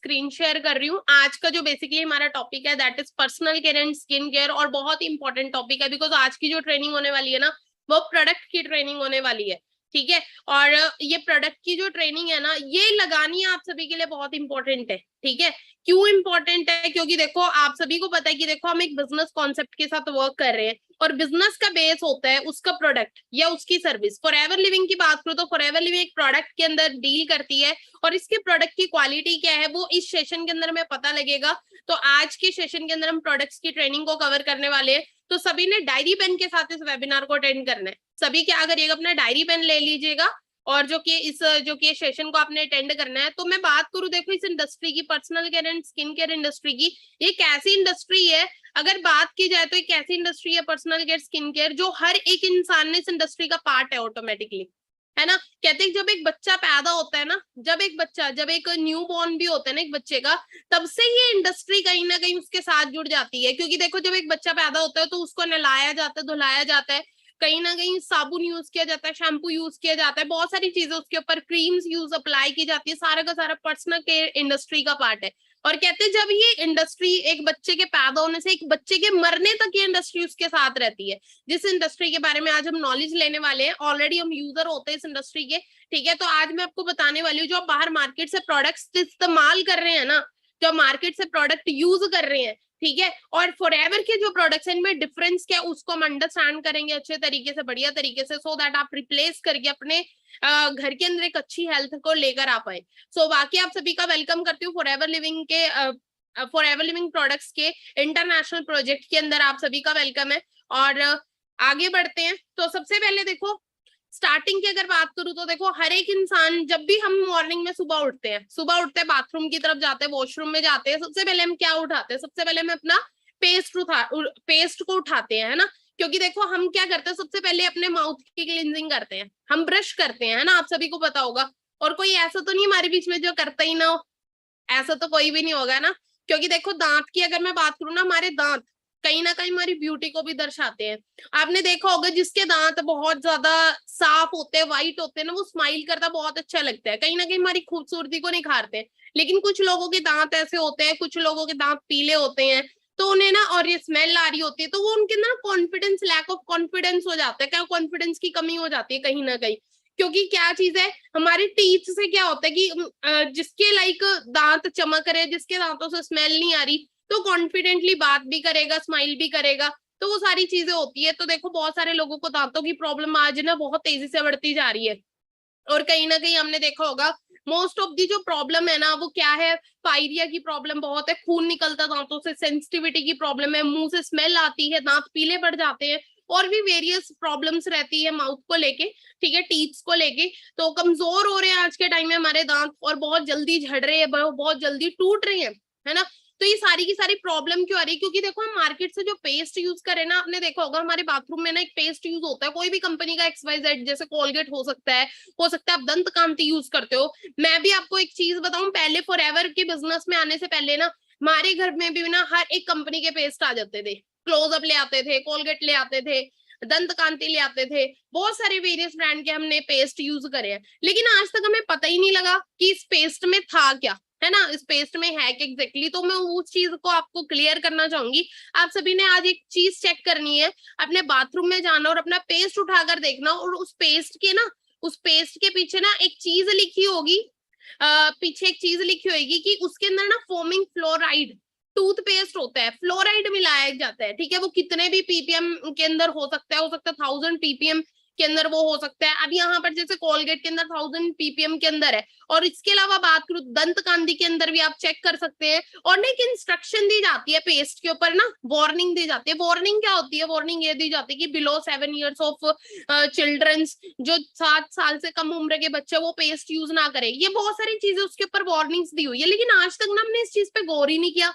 Screen share कर रही हूँ। आज का जो बेसिकली हमारा टॉपिक है that is personal care and skin care, और बहुत ही इंपॉर्टेंट टॉपिक है बिकॉज आज की जो ट्रेनिंग होने वाली है ना वो प्रोडक्ट की ट्रेनिंग होने वाली है। ठीक है, और ये प्रोडक्ट की जो ट्रेनिंग है ना ये लगानी आप सभी के लिए बहुत इंपॉर्टेंट है। ठीक है, क्यों इंपॉर्टेंट है? क्योंकि देखो आप सभी को पता है कि देखो हम एक बिजनेस कॉन्सेप्ट के साथ वर्क कर रहे हैं और बिजनेस का बेस होता है उसका प्रोडक्ट या उसकी सर्विस। फॉरएवर लिविंग की बात करूं तो फॉरएवर लिविंग एक प्रोडक्ट के अंदर डील करती है और इसके प्रोडक्ट की क्वालिटी क्या है वो इस सेशन के अंदर में पता लगेगा। तो आज के सेशन के अंदर हम प्रोडक्ट्स की ट्रेनिंग को कवर करने वाले हैं। तो सभी ने डायरी पेन के साथ इस वेबिनार को अटेंड करना है। सभी क्या करिएगा, अपना डायरी पेन ले लीजिएगा और जो कि सेशन को आपने अटेंड करना है। तो मैं बात करूं देखो इस इंडस्ट्री की, personal care and skin care industry की, ये कैसी इंडस्ट्री है? अगर बात की जाए तो एक ऐसी इंडस्ट्री है पर्सनल केयर स्किन केयर जो हर एक इंसान ने इस इंडस्ट्री का पार्ट है ऑटोमेटिकली, है ना। कहते हैं जब एक बच्चा पैदा होता है ना, जब एक न्यू बॉर्न भी होता है ना एक बच्चे का, तब से ये इंडस्ट्री कहीं ना कहीं उसके साथ जुड़ जाती है। क्योंकि देखो जब एक बच्चा पैदा होता है तो उसको नहलाया जाता है, धुलाया जाता है, कहीं ना कहीं साबुन यूज किया जाता है, शैम्पू यूज किया जाता है, बहुत सारी चीजें उसके ऊपर क्रीम्स यूज अप्लाई की जाती है, सारा का सारा पर्सनल केयर इंडस्ट्री का पार्ट है। और कहते हैं जब ये इंडस्ट्री एक बच्चे के पैदा होने से एक बच्चे के मरने तक ये इंडस्ट्री उसके साथ रहती है। जिस इंडस्ट्री के बारे में आज हम नॉलेज लेने वाले हैं, ऑलरेडी हम यूजर होते हैं इस इंडस्ट्री के। ठीक है, तो आज मैं आपको बताने वाली हूँ जो आप बाहर मार्केट से प्रोडक्ट्स इस्तेमाल कर रहे हैं ना, जो मार्केट से प्रोडक्ट यूज कर रहे हैं, ठीक है, और फॉरएवर के जो प्रोडक्ट्स हैं इनमें डिफरेंस क्या है उसको हम अंडरस्टैंड करेंगे अच्छे तरीके से, बढ़िया तरीके से, सो दैट आप रिप्लेस करके अपने घर के अंदर एक अच्छी हेल्थ को लेकर आ पाए। सो बाकी आप सभी का वेलकम करती हूँ फॉरएवर लिविंग प्रोडक्ट्स के इंटरनेशनल प्रोजेक्ट के अंदर आप सभी का वेलकम है। और आगे बढ़ते हैं। तो सबसे पहले देखो स्टार्टिंग की अगर बात करूं तो देखो हर एक इंसान जब भी हम मॉर्निंग में सुबह उठते हैं बाथरूम की तरफ जाते हैं, वॉशरूम में जाते हैं, सबसे पहले हम क्या उठाते हैं? सबसे पहले हम अपना पेस्ट को उठाते हैं, है ना। क्योंकि देखो हम क्या करते हैं, सबसे पहले अपने माउथ की क्लींजिंग करते हैं, हम ब्रश करते हैं, है ना, आप सभी को पता होगा। और कोई ऐसा तो नहीं हमारे बीच में जो करता ही ना हो, ऐसा तो कोई भी नहीं होगा ना। क्योंकि देखो दांत की अगर मैं बात करूँ ना, हमारे दांत कहीं ना कहीं हमारी ब्यूटी को भी दर्शाते हैं। आपने देखा होगा जिसके दांत बहुत ज्यादा साफ होते हैं, व्हाइट होते हैं ना, वो स्माइल करता बहुत अच्छा लगता है, कहीं ना कहीं हमारी खूबसूरती को निखारते हैं। लेकिन कुछ लोगों के दांत ऐसे होते हैं, कुछ लोगों के दांत पीले होते हैं, तो उन्हें ना, और ये स्मेल आ रही होती है तो वो उनके ना कॉन्फिडेंस, लैक ऑफ कॉन्फिडेंस हो जाता है, क्या कॉन्फिडेंस की कमी हो जाती है कहीं ना कहीं। क्योंकि क्या चीज है, हमारे टीथ से क्या होता है कि जिसके लाइक दांत चमक रहे, जिसके दांतों से स्मेल नहीं आ रही, तो कॉन्फिडेंटली बात भी करेगा, स्माइल भी करेगा, तो वो सारी चीजें होती है। तो देखो बहुत सारे लोगों को दांतों की प्रॉब्लम आज ना बहुत तेजी से बढ़ती जा रही है। और कहीं ना कहीं हमने देखा होगा मोस्ट ऑफ दी जो प्रॉब्लम है ना वो क्या है, पायरिया की प्रॉब्लम बहुत है, खून निकलता दांतों से, सेंसिटिविटी की प्रॉब्लम है, मुंह से स्मेल आती है, दांत पीले पड़ जाते हैं, और भी वेरियस प्रॉब्लम्स रहती है माउथ को लेके, ठीक है, टीथ्स को लेके। तो कमजोर हो रहे हैं आज के टाइम में हमारे दांत, और बहुत जल्दी झड़ रहे हैं, बहुत जल्दी टूट रहे हैं, है ना। तो ये सारी की सारी प्रॉब्लम क्यों आ रही है? क्योंकि देखो हम मार्केट से जो पेस्ट यूज करें ना, आपने देखा होगा हमारे बाथरूम में ना एक पेस्ट यूज होता है, कोई भी कंपनी का XYZ, जैसे कोलगेट हो सकता है, आप दंत कांति यूज करते हो। मैं भी आपको एक चीज बताऊं, पहले फॉरएवर के बिजनेस में आने से पहले ना हमारे घर में भी ना हर एक कंपनी के पेस्ट आ जाते थे, क्लोजअप ले आते थे, कोलगेट ले आते थे, दंत कांति ले आते थे, बहुत सारे वेरियस ब्रांड के हमने पेस्ट यूज करे हैं। लेकिन आज तक हमें पता ही नहीं लगा कि इस पेस्ट में था क्या, है ना, इस पेस्ट में है कि एग्जैक्टली। तो मैं उस चीज को आपको क्लियर करना चाहूंगी। आप सभी ने आज एक चीज चेक करनी है, अपने बाथरूम में जाना और अपना पेस्ट उठाकर देखना, और उस पेस्ट के पीछे ना एक चीज लिखी होगी, पीछे एक चीज लिखी होगी कि उसके अंदर ना फोमिंग फ्लोराइड टूथपेस्ट होता है, फ्लोराइड मिलाया जाता है, ठीक है। वो कितने भी पीपीएम के अंदर हो सकता है 1000 पीपीएम के अंदर वो हो सकता है। अब यहाँ पर जैसे कोलगेट के अंदर 1000 पीपीएम के अंदर है, और इसके अलावा बात करूं दंत कांति के अंदर भी आप चेक कर सकते हैं। और ना एक इंस्ट्रक्शन दी जाती है पेस्ट के ऊपर ना, वार्निंग दी जाती है। वार्निंग क्या होती है? वार्निंग ये दी जाती है कि बिलो 7 ईयर्स ऑफ चिल्ड्रंस, जो 7 साल से कम उम्र के बच्चे, वो पेस्ट यूज ना करें। ये बहुत सारी चीजें उसके ऊपर वार्निंग्स दी हुई है, लेकिन आज तक ना हमने इस चीज पे गौर ही नहीं किया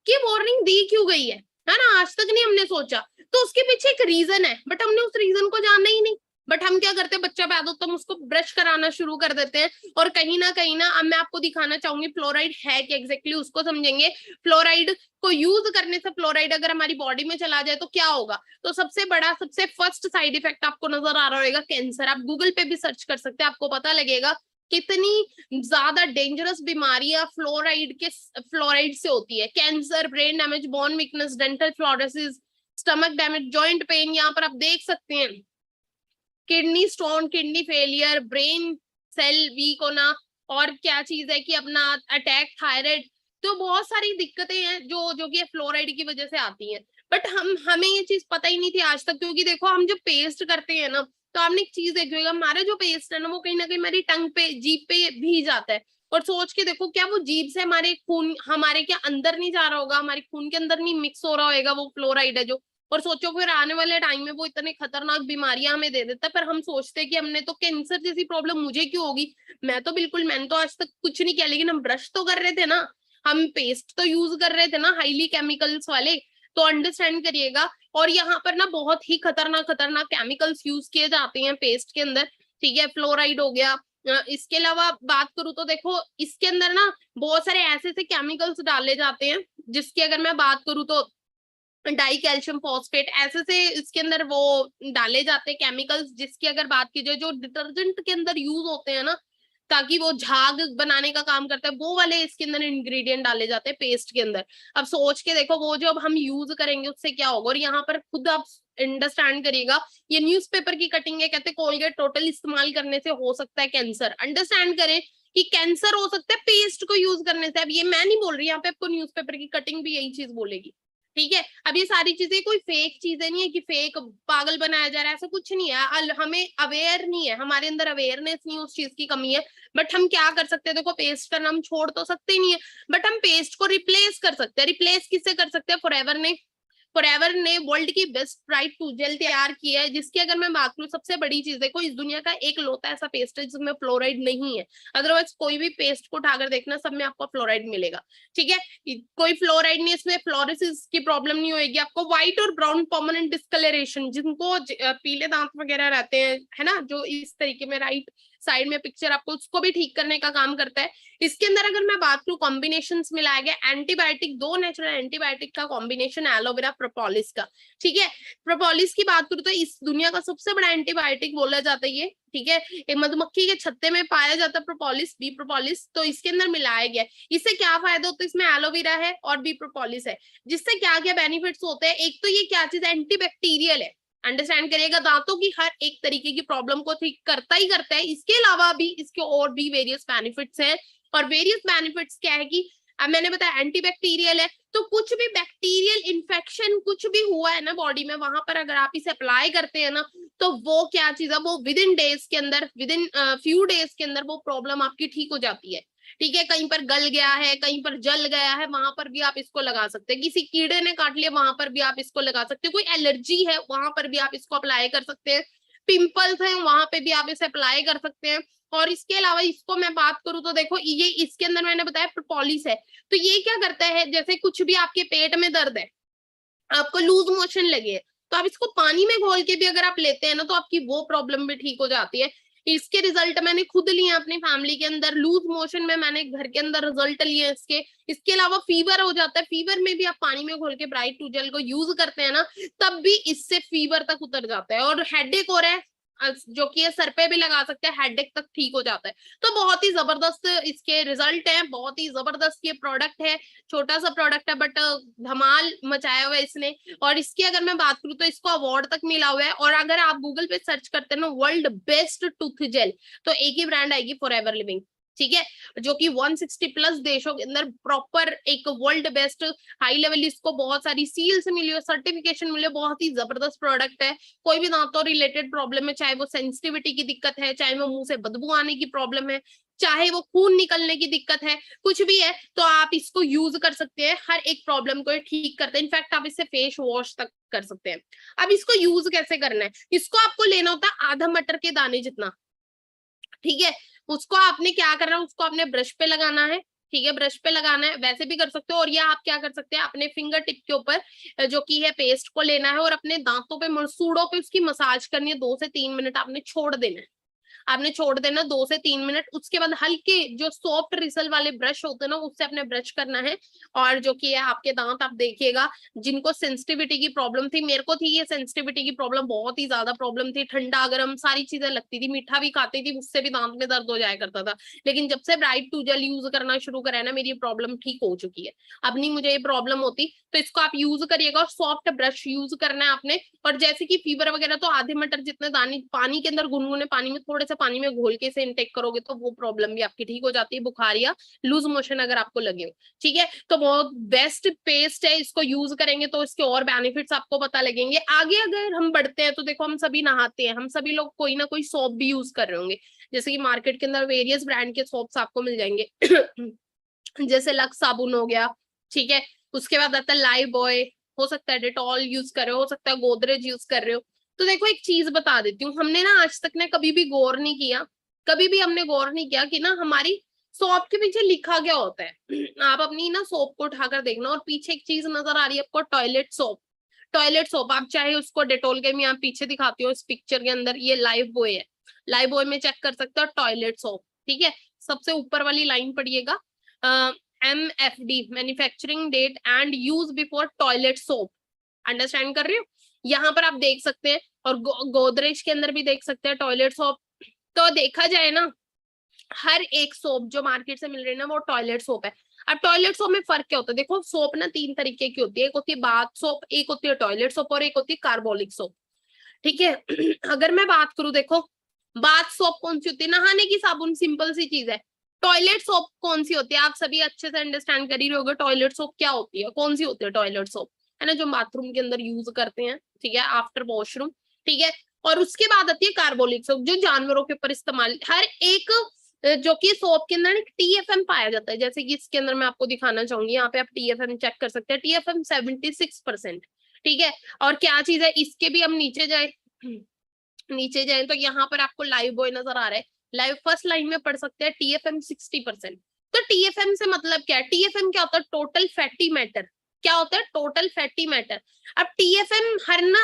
कि वार्निंग दी क्यों गई है ना, आज तक नहीं हमने सोचा। तो उसके पीछे एक रीजन है, बट हमने उस रीजन को जानना ही नहीं। बट हम क्या करते हैं, बच्चा पैदा होता है हम उसको ब्रश कराना शुरू कर देते हैं, और कहीं ना अब मैं आपको दिखाना चाहूंगी फ्लोराइड है कि एग्जैक्टली उसको समझेंगे। फ्लोराइड को यूज करने से, फ्लोराइड अगर हमारी बॉडी में चला जाए तो क्या होगा? तो सबसे फर्स्ट साइड इफेक्ट आपको नजर आ रहा होगा कैंसर। आप गूगल पे भी सर्च कर सकते हैं, आपको पता लगेगा कितनी ज्यादा डेंजरस बीमारियां फ्लोराइड से होती है। Cancer, brain damage, bone weakness, dental fluorosis, stomach damage, joint pain, यहाँ पर आप देख सकते हैं, kidney stone, kidney failure, brain cell weak होना, और क्या चीज है कि अपना अटैक, थायराइड। तो बहुत सारी दिक्कतें हैं जो कि फ्लोराइड की वजह से आती हैं। बट हमें ये चीज पता ही नहीं थी आज तक, क्योंकि देखो हम जब पेस्ट करते हैं ना, तो आपने एक चीज देखी होगी, हमारा जो पेस्ट है ना कहीं हमारी टंग पे, जीभ पे भी जाता है। और सोच के देखो, क्या वो जीभ से हमारे खून, हमारे क्या अंदर नहीं जा रहा होगा, हमारे खून के अंदर नहीं मिक्स हो रहा होगा वो फ्लोराइड है जो। और सोचो फिर आने वाले टाइम में वो इतने खतरनाक बीमारियां हमें दे देता है, पर हम सोचते हैं कि हमने तो कैंसर जैसी प्रॉब्लम मुझे क्यों होगी। मैंने तो आज तक कुछ नहीं किया, लेकिन हम ब्रश तो कर रहे थे ना, हम पेस्ट तो यूज कर रहे थे ना हाईली केमिकल्स वाले। तो अंडरस्टैंड करिएगा। और यहाँ पर ना बहुत ही खतरनाक खतरनाक केमिकल्स यूज किए जाते हैं पेस्ट के अंदर, ठीक है, फ्लोराइड हो गया। इसके अलावा बात करूं तो देखो, इसके अंदर ना बहुत सारे ऐसे ऐसे केमिकल्स डाले जाते हैं, जिसकी अगर मैं बात करूं तो डाई कैल्शियम फॉस्फेट, ऐसे से इसके अंदर वो डाले जाते हैं केमिकल्स, जिसकी अगर बात की जाए जो डिटर्जेंट के अंदर यूज होते हैं ना, ताकि वो झाग बनाने का काम करता है, वो वाले इसके अंदर इंग्रेडिएंट डाले जाते हैं पेस्ट के अंदर। अब सोच के देखो वो जो अब हम यूज करेंगे उससे क्या होगा। और यहाँ पर खुद आप अंडरस्टैंड करिएगा, ये न्यूज़पेपर की कटिंग है, कहते कोलगेट टोटल इस्तेमाल करने से हो सकता है कैंसर। अंडरस्टैंड करें कि कैंसर हो सकता है पेस्ट को यूज करने से। अब ये मैं नहीं बोल रही, यहाँ पे आपको न्यूज़पेपर की कटिंग भी यही चीज बोलेगी, ठीक है। अब ये सारी चीजें कोई फेक चीजें नहीं है कि फेक पागल बनाया जा रहा है, ऐसा कुछ नहीं है। हमें अवेयर नहीं है, हमारे अंदर अवेयरनेस नहीं, उस चीज की कमी है। बट हम क्या कर सकते हैं, देखो पेस्ट करना हम छोड़ तो सकते ही नहीं है, बट हम पेस्ट को रिप्लेस कर सकते हैं। रिप्लेस किससे कर सकते हैं? फॉरएवर ने वर्ल्ड की बेस्ट ब्राइट टूथ जेल तैयार की है, जिसकी अगर मैं बात करूं, सबसे बड़ी चीज देखो, इस दुनिया का एक लौता ऐसा पेस्ट है जिसमें फ्लोराइड नहीं है। अदरवाइज कोई भी पेस्ट को उठाकर देखना, सब में आपको फ्लोराइड मिलेगा, ठीक है। कोई फ्लोराइड नहीं, इसमें फ्लोरोसिस की प्रॉब्लम नहीं होगी आपको। व्हाइट और ब्राउन परमानेंट डिस्कलरेशन, जिनको पीले दांत वगैरह रहते हैं, है ना, जो इस तरीके में राइट साइड में पिक्चर, आपको उसको भी ठीक करने का काम करता है। इसके अंदर अगर मैं बात करूं, कॉम्बिनेशन मिलाया गया एंटीबायोटिक, 2 नेचुरल एंटीबायोटिक का कॉम्बिनेशन, एलोवेरा प्रोपोलिस का, ठीक है। प्रोपोलिस की बात करूं तो इस दुनिया का सबसे बड़ा एंटीबायोटिक बोला जाता है ये, ठीक है। एक मधुमक्खी के छत्ते में पाया जाता है प्रोपोलिस, बी प्रोपोलिस, तो इसके अंदर मिलाया गया। इससे क्या फायदा होता है? इसमें एलोवेरा है और बी प्रोपोलिस है, जिससे क्या क्या बेनिफिट्स होते हैं। एक तो ये क्या चीज, एंटीबैक्टीरियल है, अंडरस्टैंड करिएगा, दांतों की हर एक तरीके की प्रॉब्लम को ठीक करता ही करता है। इसके अलावा भी इसके और भी वेरियस बेनिफिट्स हैं। और वेरियस बेनिफिट्स क्या है कि अब मैंने बताया एंटीबैक्टीरियल है, तो कुछ भी बैक्टीरियल इन्फेक्शन कुछ भी हुआ है ना बॉडी में, वहां पर अगर आप इसे अप्लाई करते हैं ना, तो वो क्या चीज है, वो विद इन डेज के अंदर, विद इन फ्यू डेज के अंदर वो प्रॉब्लम आपकी ठीक हो जाती है, ठीक है। कहीं पर गल गया है, कहीं पर जल गया है, वहां पर भी आप इसको लगा सकते हैं। किसी कीड़े ने काट लिया, वहां पर भी आप इसको लगा सकते हैं। कोई एलर्जी है, वहां पर भी आप इसको अप्लाई कर सकते हैं। पिंपल्स हैं, वहां पे भी आप इसे अप्लाई कर सकते हैं। और इसके अलावा इसको मैं बात करूं तो देखो, ये इसके अंदर मैंने बताया प्रोपोलिस है, तो ये क्या करता है, जैसे कुछ भी आपके पेट में दर्द है, आपको लूज मोशन लगे, तो आप इसको पानी में घोल के भी अगर आप लेते हैं ना, तो आपकी वो प्रॉब्लम भी ठीक हो जाती है। इसके रिजल्ट मैंने खुद लिए अपनी फैमिली के अंदर, लूज मोशन में मैंने घर के अंदर रिजल्ट लिए इसके। इसके अलावा फीवर हो जाता है, फीवर में भी आप पानी में घोल के ब्राइट टू जेल को यूज करते हैं ना, तब भी इससे फीवर तक उतर जाता है। और हेडेक हो रहा है, जो कि सर पे भी लगा सकते हैं, हेडेक तक ठीक हो जाता है। तो बहुत ही जबरदस्त इसके रिजल्ट है, बहुत ही जबरदस्त ये प्रोडक्ट है। छोटा सा प्रोडक्ट है बट धमाल मचाया हुआ है इसने। और इसकी अगर मैं बात करूं तो इसको अवार्ड तक मिला हुआ है। और अगर आप गूगल पे सर्च करते हैं ना वर्ल्ड बेस्ट टूथ जेल, तो एक ही ब्रांड आएगी, फॉरएवर लिविंग, ठीक है, जो कि 160 प्लस देशों के अंदर प्रॉपर एक वर्ल्ड बेस्ट हाई लेवल, इसको बहुत सारी सील्स मिली है, सर्टिफिकेशन मिली है, बहुत ही जबरदस्त प्रोडक्ट है। कोई भी दांतों रिलेटेड प्रॉब्लम है, चाहे वो सेंसिटिविटी की दिक्कत है, चाहे वो मुंह से बदबू आने की प्रॉब्लम है, चाहे वो खून निकलने की दिक्कत है, कुछ भी है, तो आप इसको यूज कर सकते हैं। हर एक प्रॉब्लम को ठीक करते हैं। इनफैक्ट आप इससे फेस वॉश तक कर सकते हैं। अब इसको यूज कैसे करना है, इसको आपको लेना होता है आधा मटर के दाने जितना, ठीक है। उसको आपने क्या करना है, उसको आपने ब्रश पे लगाना है, ठीक है, ब्रश पे लगाना है, वैसे भी कर सकते हो। और या आप क्या कर सकते हैं, अपने फिंगर टिप के ऊपर जो की है पेस्ट को लेना है, और अपने दांतों पे, मसूड़ों पे उसकी मसाज करनी है, 2 से 3 मिनट आपने छोड़ देना है। आपने छोड़ देना 2 से 3 मिनट। उसके बाद हल्के जो सॉफ्ट रिसल वाले ब्रश होते हैं ना, उससे अपने ब्रश करना है। और जो कि है आपके दांत, आप देखिएगा जिनको सेंसिटिविटी की प्रॉब्लम थी, मेरे को थी ये सेंसिटिविटी की प्रॉब्लम, बहुत ही ज्यादा प्रॉब्लम थी, ठंडा गर्म सारी चीजें लगती थी, मीठा भी खाती थी, उससे भी दांत में दर्द हो जाया करता था। लेकिन जब से ब्राइट 2 जेल यूज करना शुरू करा है ना, मेरी प्रॉब्लम ठीक हो चुकी है, अब नहीं मुझे ये प्रॉब्लम होती। तो इसको आप यूज करिएगा, और सॉफ्ट ब्रश यूज करना है आपने। और जैसे कि फीवर वगैरह, तो आधे मटर जितने दाने पानी के अंदर, गुनगुने पानी में, थोड़े से पानी में घोल के इसे इनटेक करोगे तो वो प्रॉब्लम भी आपकी ठीक हो जाती है, बुखार या लूज मोशन अगर आपको लगे हो। ठीक है, तो बहुत बेस्ट पेस्ट है, इसको यूज करेंगे तो इसके और बेनिफिट्स आपको पता लगेंगे। आगे अगर हम बढ़ते हैं तो देखो, हम सभी नहाते हैं, हम सभी लोग कोई ना कोई सोप भी यूज कर रहे होंगे, जैसे कि मार्केट के अंदर वेरियस ब्रांड के सोप्स आपको मिल जाएंगे। जैसे लक्स साबुन हो गया, ठीक है, उसके बाद आता है लाइफ बॉय, हो सकता है डेटॉल यूज कर रहे हो सकता है गोदरेज यूज कर रहे हो। तो देखो एक चीज बता देती हूँ, हमने ना आज तक ने कभी भी गौर नहीं किया, कभी भी हमने गौर नहीं किया कि ना हमारी सोप के पीछे लिखा क्या होता है। आप अपनी ना सोप को उठाकर देखना, और पीछे एक चीज नजर आ रही है आपको, टॉयलेट सोप। टॉयलेट सोप, आप चाहे उसको डेटोल के में आप पीछे दिखाती हो इस पिक्चर के अंदर, ये लाइफ बॉय है, लाइफ बॉय में चेक कर सकते हो टॉयलेट सोप। ठीक है, सबसे ऊपर वाली लाइन पढ़िएगा, MFD, manufacturing date and use before toilet soap. Understand कर रही हो, यहाँ पर आप देख सकते हैं, और गोदरेज के अंदर भी देख सकते हैं टॉयलेट सोप। तो देखा जाए ना, हर एक सोप जो मार्केट से मिल रही है ना, वो टॉयलेट सोप है। अब टॉयलेट सोप में फर्क क्या होता है, देखो सोप ना 3 तरीके की होती है, एक होती है बाथ सोप, एक होती है टॉयलेट सोप, और एक होती है कार्बोलिक सोप। ठीक है। अगर मैं बात करूं, देखो बाथ सोप कौन सी होती है, नहाने की साबुन, सिंपल सी चीज है। टॉयलेट सोप कौन सी होती है, आप सभी अच्छे से अंडरस्टैंड कर ही रहे होगे, टॉयलेट सोप क्या होती है, कौन सी होती है टॉयलेट सोप, है ना, जो बाथरूम के अंदर यूज करते हैं, ठीक है, आफ्टर वॉशरूम। ठीक है, और उसके बाद आती है कार्बोलिक सोप, जो जानवरों के ऊपर इस्तेमाल, हर एक जो कि सोप के अंदर एक TFM पाया जाता है, जैसे कि इसके अंदर मैं आपको दिखाना चाहूंगी, यहाँ पे आप TFM चेक कर सकते हैं, TFM 76%। ठीक है, और क्या चीज है, इसके भी हम नीचे जाए, नीचे जाए तो यहाँ पर आपको लाइव बॉय नजर आ रहा है, लाइव फर्स्ट लाइन में पढ़ सकते हैं TFM 60%। तो TFM से मतलब क्या है, TFM क्या होता है, टोटल फैटी मैटर। क्या होता है, टोटल फैटी मैटर। अब TFM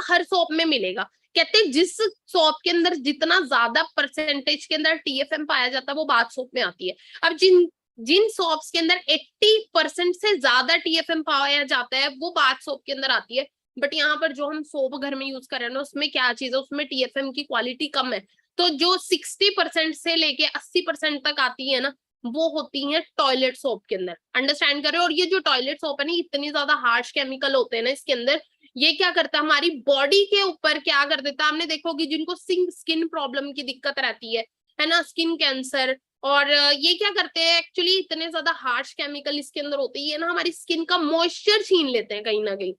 हर सोप में मिलेगा, कहते हैं जिस सोप के अंदर जितना ज्यादा परसेंटेज के अंदर TFM पाया जाता है, वो बाथ सोप में आती है। अब जिन जिन सोप्स के अंदर 80% से ज्यादा TFM पाया जाता है, वो बाथ सोप के अंदर आती है। बट यहाँ पर जो हम सोप घर में यूज कर रहे हैं ना, उसमें क्या चीज है, उसमें TFM की क्वालिटी कम है। तो जो 60% से लेके 80% तक आती है ना, वो होती है टॉयलेट सोप के अंदर। अंडरस्टैंड करें, और ये जो टॉयलेट सोप है ना, इतनी ज्यादा हार्श केमिकल होते हैं ना इसके अंदर, ये क्या करता है हमारी बॉडी के ऊपर क्या कर देता है, आपने देखोगे जिनको स्किन प्रॉब्लम की दिक्कत रहती है ना, स्किन कैंसर, और ये क्या करते हैं एक्चुअली, इतने ज्यादा हार्श केमिकल इसके अंदर होते हैं ना, हमारी स्किन का मॉइस्चर छीन लेते हैं कहीं ना कहीं।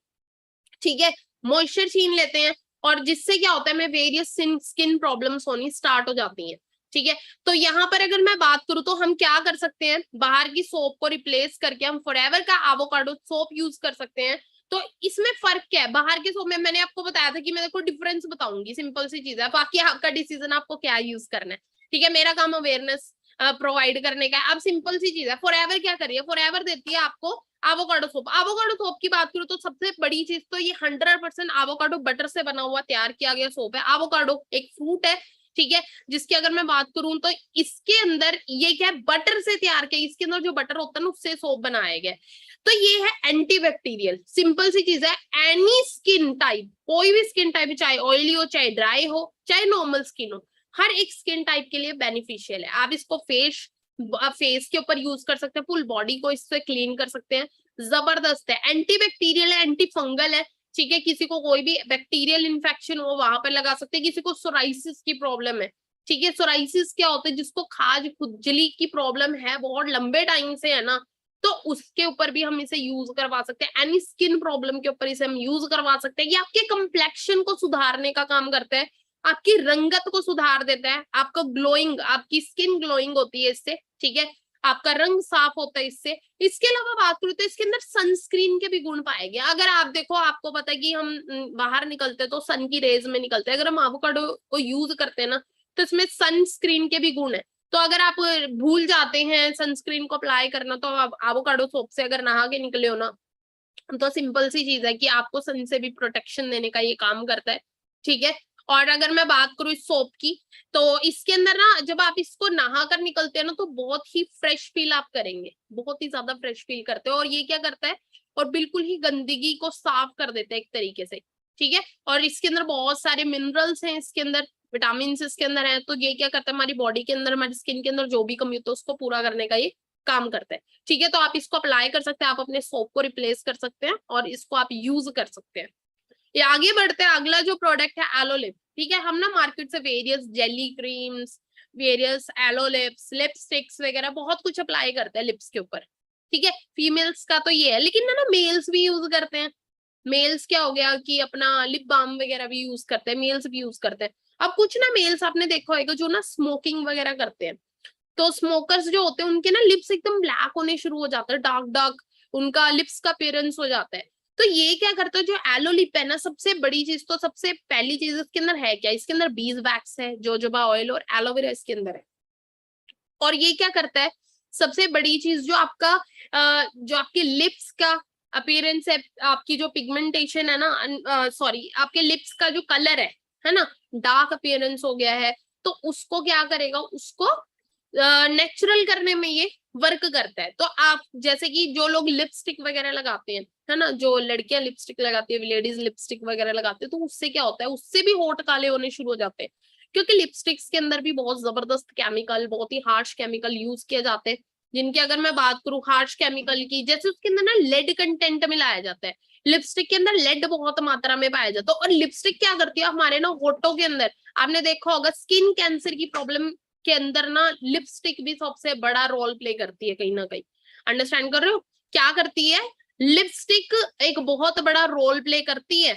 ठीक है, मॉइस्चर छीन लेते हैं, और जिससे क्या होता है, हमें वेरियस स्किन प्रॉब्लम्स होनी स्टार्ट हो जाती हैं। ठीक है, तो यहाँ पर अगर मैं बात करूं तो हम क्या कर सकते हैं, बाहर की सोप को रिप्लेस करके हम फॉरएवर का एवोकाडो सोप यूज कर सकते हैं। तो इसमें फर्क क्या है, बाहर के सोप में मैंने आपको बताया था कि मैं देखो डिफरेंस बताऊंगी, सिंपल सी चीज है, बाकी आपका डिसीजन आपको क्या यूज करना है। ठीक है, मेरा काम अवेयरनेस प्रोवाइड करने का है। अब सिंपल सी चीज है, फॉरएवर क्या करिए, फॉरएवर देती है आपको एवोकाडो सोप। एवोकाडो सोप की बात करूं तो सबसे बड़ी चीज तो ये 100% एवोकाडो बटर से बना हुआ तैयार किया गया सोप है। एवोकाडो एक फ्रूट है, ठीक है, जिसकी अगर मैं बात करूं तो इसके अंदर ये क्या है, बटर से तैयार किया, इसके अंदर जो बटर होता है ना, उससे सोप बनाया गया। तो ये है एंटीबैक्टीरियल, सिंपल सी चीज है। एनी स्किन टाइप, कोई भी स्किन टाइप, चाहे ऑयली हो, चाहे ड्राई हो, चाहे नॉर्मल स्किन हो, हर एक स्किन टाइप के लिए बेनिफिशियल है। आप इसको फेस के ऊपर यूज कर सकते हैं, फुल बॉडी को इससे क्लीन कर सकते हैं, जबरदस्त है, एंटीबैक्टीरियल है, एंटी फंगल है। ठीक है, किसी को कोई भी बैक्टीरियल इन्फेक्शन हो वहां पर लगा सकते हैं, किसी को सोराइसिस की प्रॉब्लम है। ठीक है, सोराइसिस क्या होता है, जिसको खाज खुजली की प्रॉब्लम है बहुत लंबे टाइम से, है ना, तो उसके ऊपर भी हम इसे यूज करवा सकते हैं। एनी स्किन प्रॉब्लम के ऊपर इसे हम यूज करवा सकते हैं। ये आपके कंप्लेक्शन को सुधारने का काम करता है, आपकी रंगत को सुधार देता है, आपको ग्लोइंग, आपकी स्किन ग्लोइंग होती है इससे। ठीक है, आपका रंग साफ होता है इससे। इसके अलावा बात करूं तो इसके अंदर सनस्क्रीन के भी गुण पाए गए। अगर आप देखो, आपको पता है कि हम बाहर निकलते हैं तो सन की रेज में निकलते हैं, अगर हम एवोकाडो को यूज करते हैं ना, तो इसमें सनस्क्रीन के भी गुण है। तो अगर आप भूल जाते हैं सनस्क्रीन को अप्लाई करना, तो आप एवोकाडो सोप से अगर नहा के निकले हो ना, तो सिंपल सी चीज है कि आपको सन से भी प्रोटेक्शन देने का ये काम करता है। ठीक है, और अगर मैं बात करूँ इस सोप की, तो इसके अंदर ना जब आप इसको नहा कर निकलते हैं ना तो बहुत ही फ्रेश फील आप करेंगे, बहुत ही ज्यादा फ्रेश फील करते हो। और ये क्या करता है, और बिल्कुल ही गंदगी को साफ कर देता है एक तरीके से, ठीक है। और इसके अंदर बहुत सारे मिनरल्स हैं, इसके अंदर विटामिन इसके अंदर है, तो ये क्या करता है हमारी बॉडी के अंदर, हमारी स्किन के अंदर जो भी कमी होती है उसको पूरा करने का ये काम करता है, ठीक है। तो आप इसको अप्लाई कर सकते हैं, आप अपने सोप को रिप्लेस कर सकते हैं और इसको आप यूज कर सकते हैं। ये आगे बढ़ते हैं, अगला जो प्रोडक्ट है एलोलिप, ठीक है। हम ना मार्केट से वेरियस जेली क्रीम्स, वेरियस एलोलिप्स, लिपस्टिक्स वगैरह बहुत कुछ अप्लाई करते हैं लिप्स के ऊपर, ठीक है। फीमेल्स का तो ये है, लेकिन ना मेल्स भी यूज करते हैं। मेल्स क्या हो गया कि अपना लिप बाम वगैरह भी यूज करते हैं, मेल्स भी यूज करते हैं। अब कुछ ना मेल्स आपने देखा होगा जो ना स्मोकिंग वगैरह करते हैं, तो स्मोकर्स जो होते हैं उनके ना लिप्स एकदम ब्लैक होने शुरू हो जाते हैं, डार्क डार्क उनका लिप्स का अपीयरेंस हो जाता है। तो ये क्या करता है, जो एलो लिप है ना, सबसे बड़ी चीज, तो सबसे पहली चीज इसके अंदर है क्या, इसके अंदर बीज वैक्स है, जोजोबा ऑयल और एलोवेरा इसके अंदर है। और ये क्या करता है, सबसे बड़ी चीज जो आपका जो आपके लिप्स का अपीयरेंस है, आपकी जो पिगमेंटेशन है ना, सॉरी आपके लिप्स का जो कलर है ना, डार्क अपीयरेंस हो गया है, तो उसको क्या करेगा, उसको नेचुरल करने में ये वर्क करता है। तो आप जैसे कि जो लोग लिपस्टिक वगैरह लगाते हैं, है ना, जो लड़कियां लिपस्टिक लगाती है, लेडीज लिपस्टिक वगैरह लगाते हैं, तो उससे क्या होता है, उससे भी होठ काले होने शुरू हो जाते हैं, क्योंकि लिपस्टिक्स के अंदर भी बहुत जबरदस्त केमिकल, बहुत ही हार्श केमिकल यूज किए जाते हैं, जिनकी अगर मैं बात करूं हार्श केमिकल की, जैसे उसके अंदर ना लेड कंटेंट मिलाया जाता है, लिपस्टिक के अंदर लेड बहुत मात्रा में पाया जाता है। और लिपस्टिक क्या करती है हमारे ना होठों के अंदर, आपने देखा होगा स्किन कैंसर की प्रॉब्लम के अंदर ना लिपस्टिक भी सबसे बड़ा रोल प्ले करती है कहीं ना कहीं। अंडरस्टैंड कर रहे हो, क्या करती है लिपस्टिक, एक बहुत बड़ा रोल प्ले करती है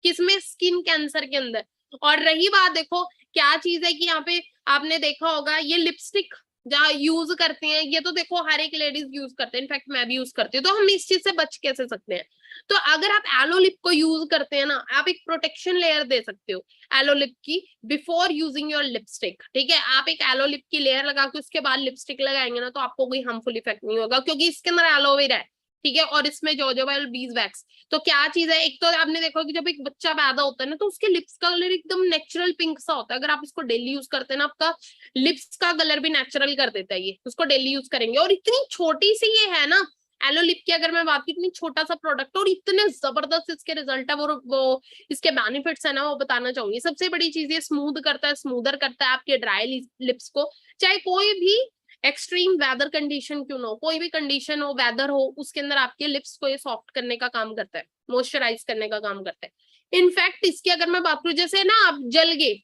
किसमें, स्किन कैंसर के अंदर। और रही बात, देखो क्या चीज है कि यहाँ पे आपने देखा होगा ये लिपस्टिक जहाँ यूज करते हैं, ये तो देखो हर एक लेडीज यूज करते हैं, इनफैक्ट मैं भी यूज करती हूँ, तो हम इस चीज से बच कैसे सकते हैं। तो अगर आप एलो लिप को यूज करते हैं ना, आप एक प्रोटेक्शन लेयर दे सकते हो एलो लिप की बिफोर यूजिंग योर लिपस्टिक, ठीक है। आप एक एलो लिप की लेयर लगा के उसके बाद लिपस्टिक लगाएंगे ना, तो आपको कोई हार्मफुल इफेक्ट नहीं होगा, क्योंकि इसके अंदर एलोवेरा है, ठीक है, और इसमें जोजोबा और बीज वैक्स। तो क्या चीज है, एक तो आपने देखा कि जब एक बच्चा पैदा होता है ना, तो उसके लिप्स का कलर एकदम नेचुरल पिंक सा होता है, अगर आप इसको डेली यूज करते हैं ना, आपका लिप्स का कलर भी नेचुरल कर देता है ये, उसको डेली यूज करेंगे। और इतनी छोटी सी ये है ना एलो लिप की, अगर मैं बात की, इतनी छोटा सा प्रोडक्ट और इतने जबरदस्त इसके रिजल्ट है, वो इसके बेनिफिट्स है ना, वो बताना चाहूंगी। सबसे बड़ी चीज ये स्मूथ करता है, स्मूदर करता है आपके ड्राई लिप्स को, चाहे कोई भी एक्सट्रीम वेदर कंडीशन क्यों ना हो, कोई भी कंडीशन हो, वेदर हो, उसके अंदर आपके लिप्स को ये सॉफ्ट करने का काम करता है, मॉइस्चराइज करने का काम करता है। इनफैक्ट इसकी अगर मैं बात करूं, जैसे ना आप जल गए,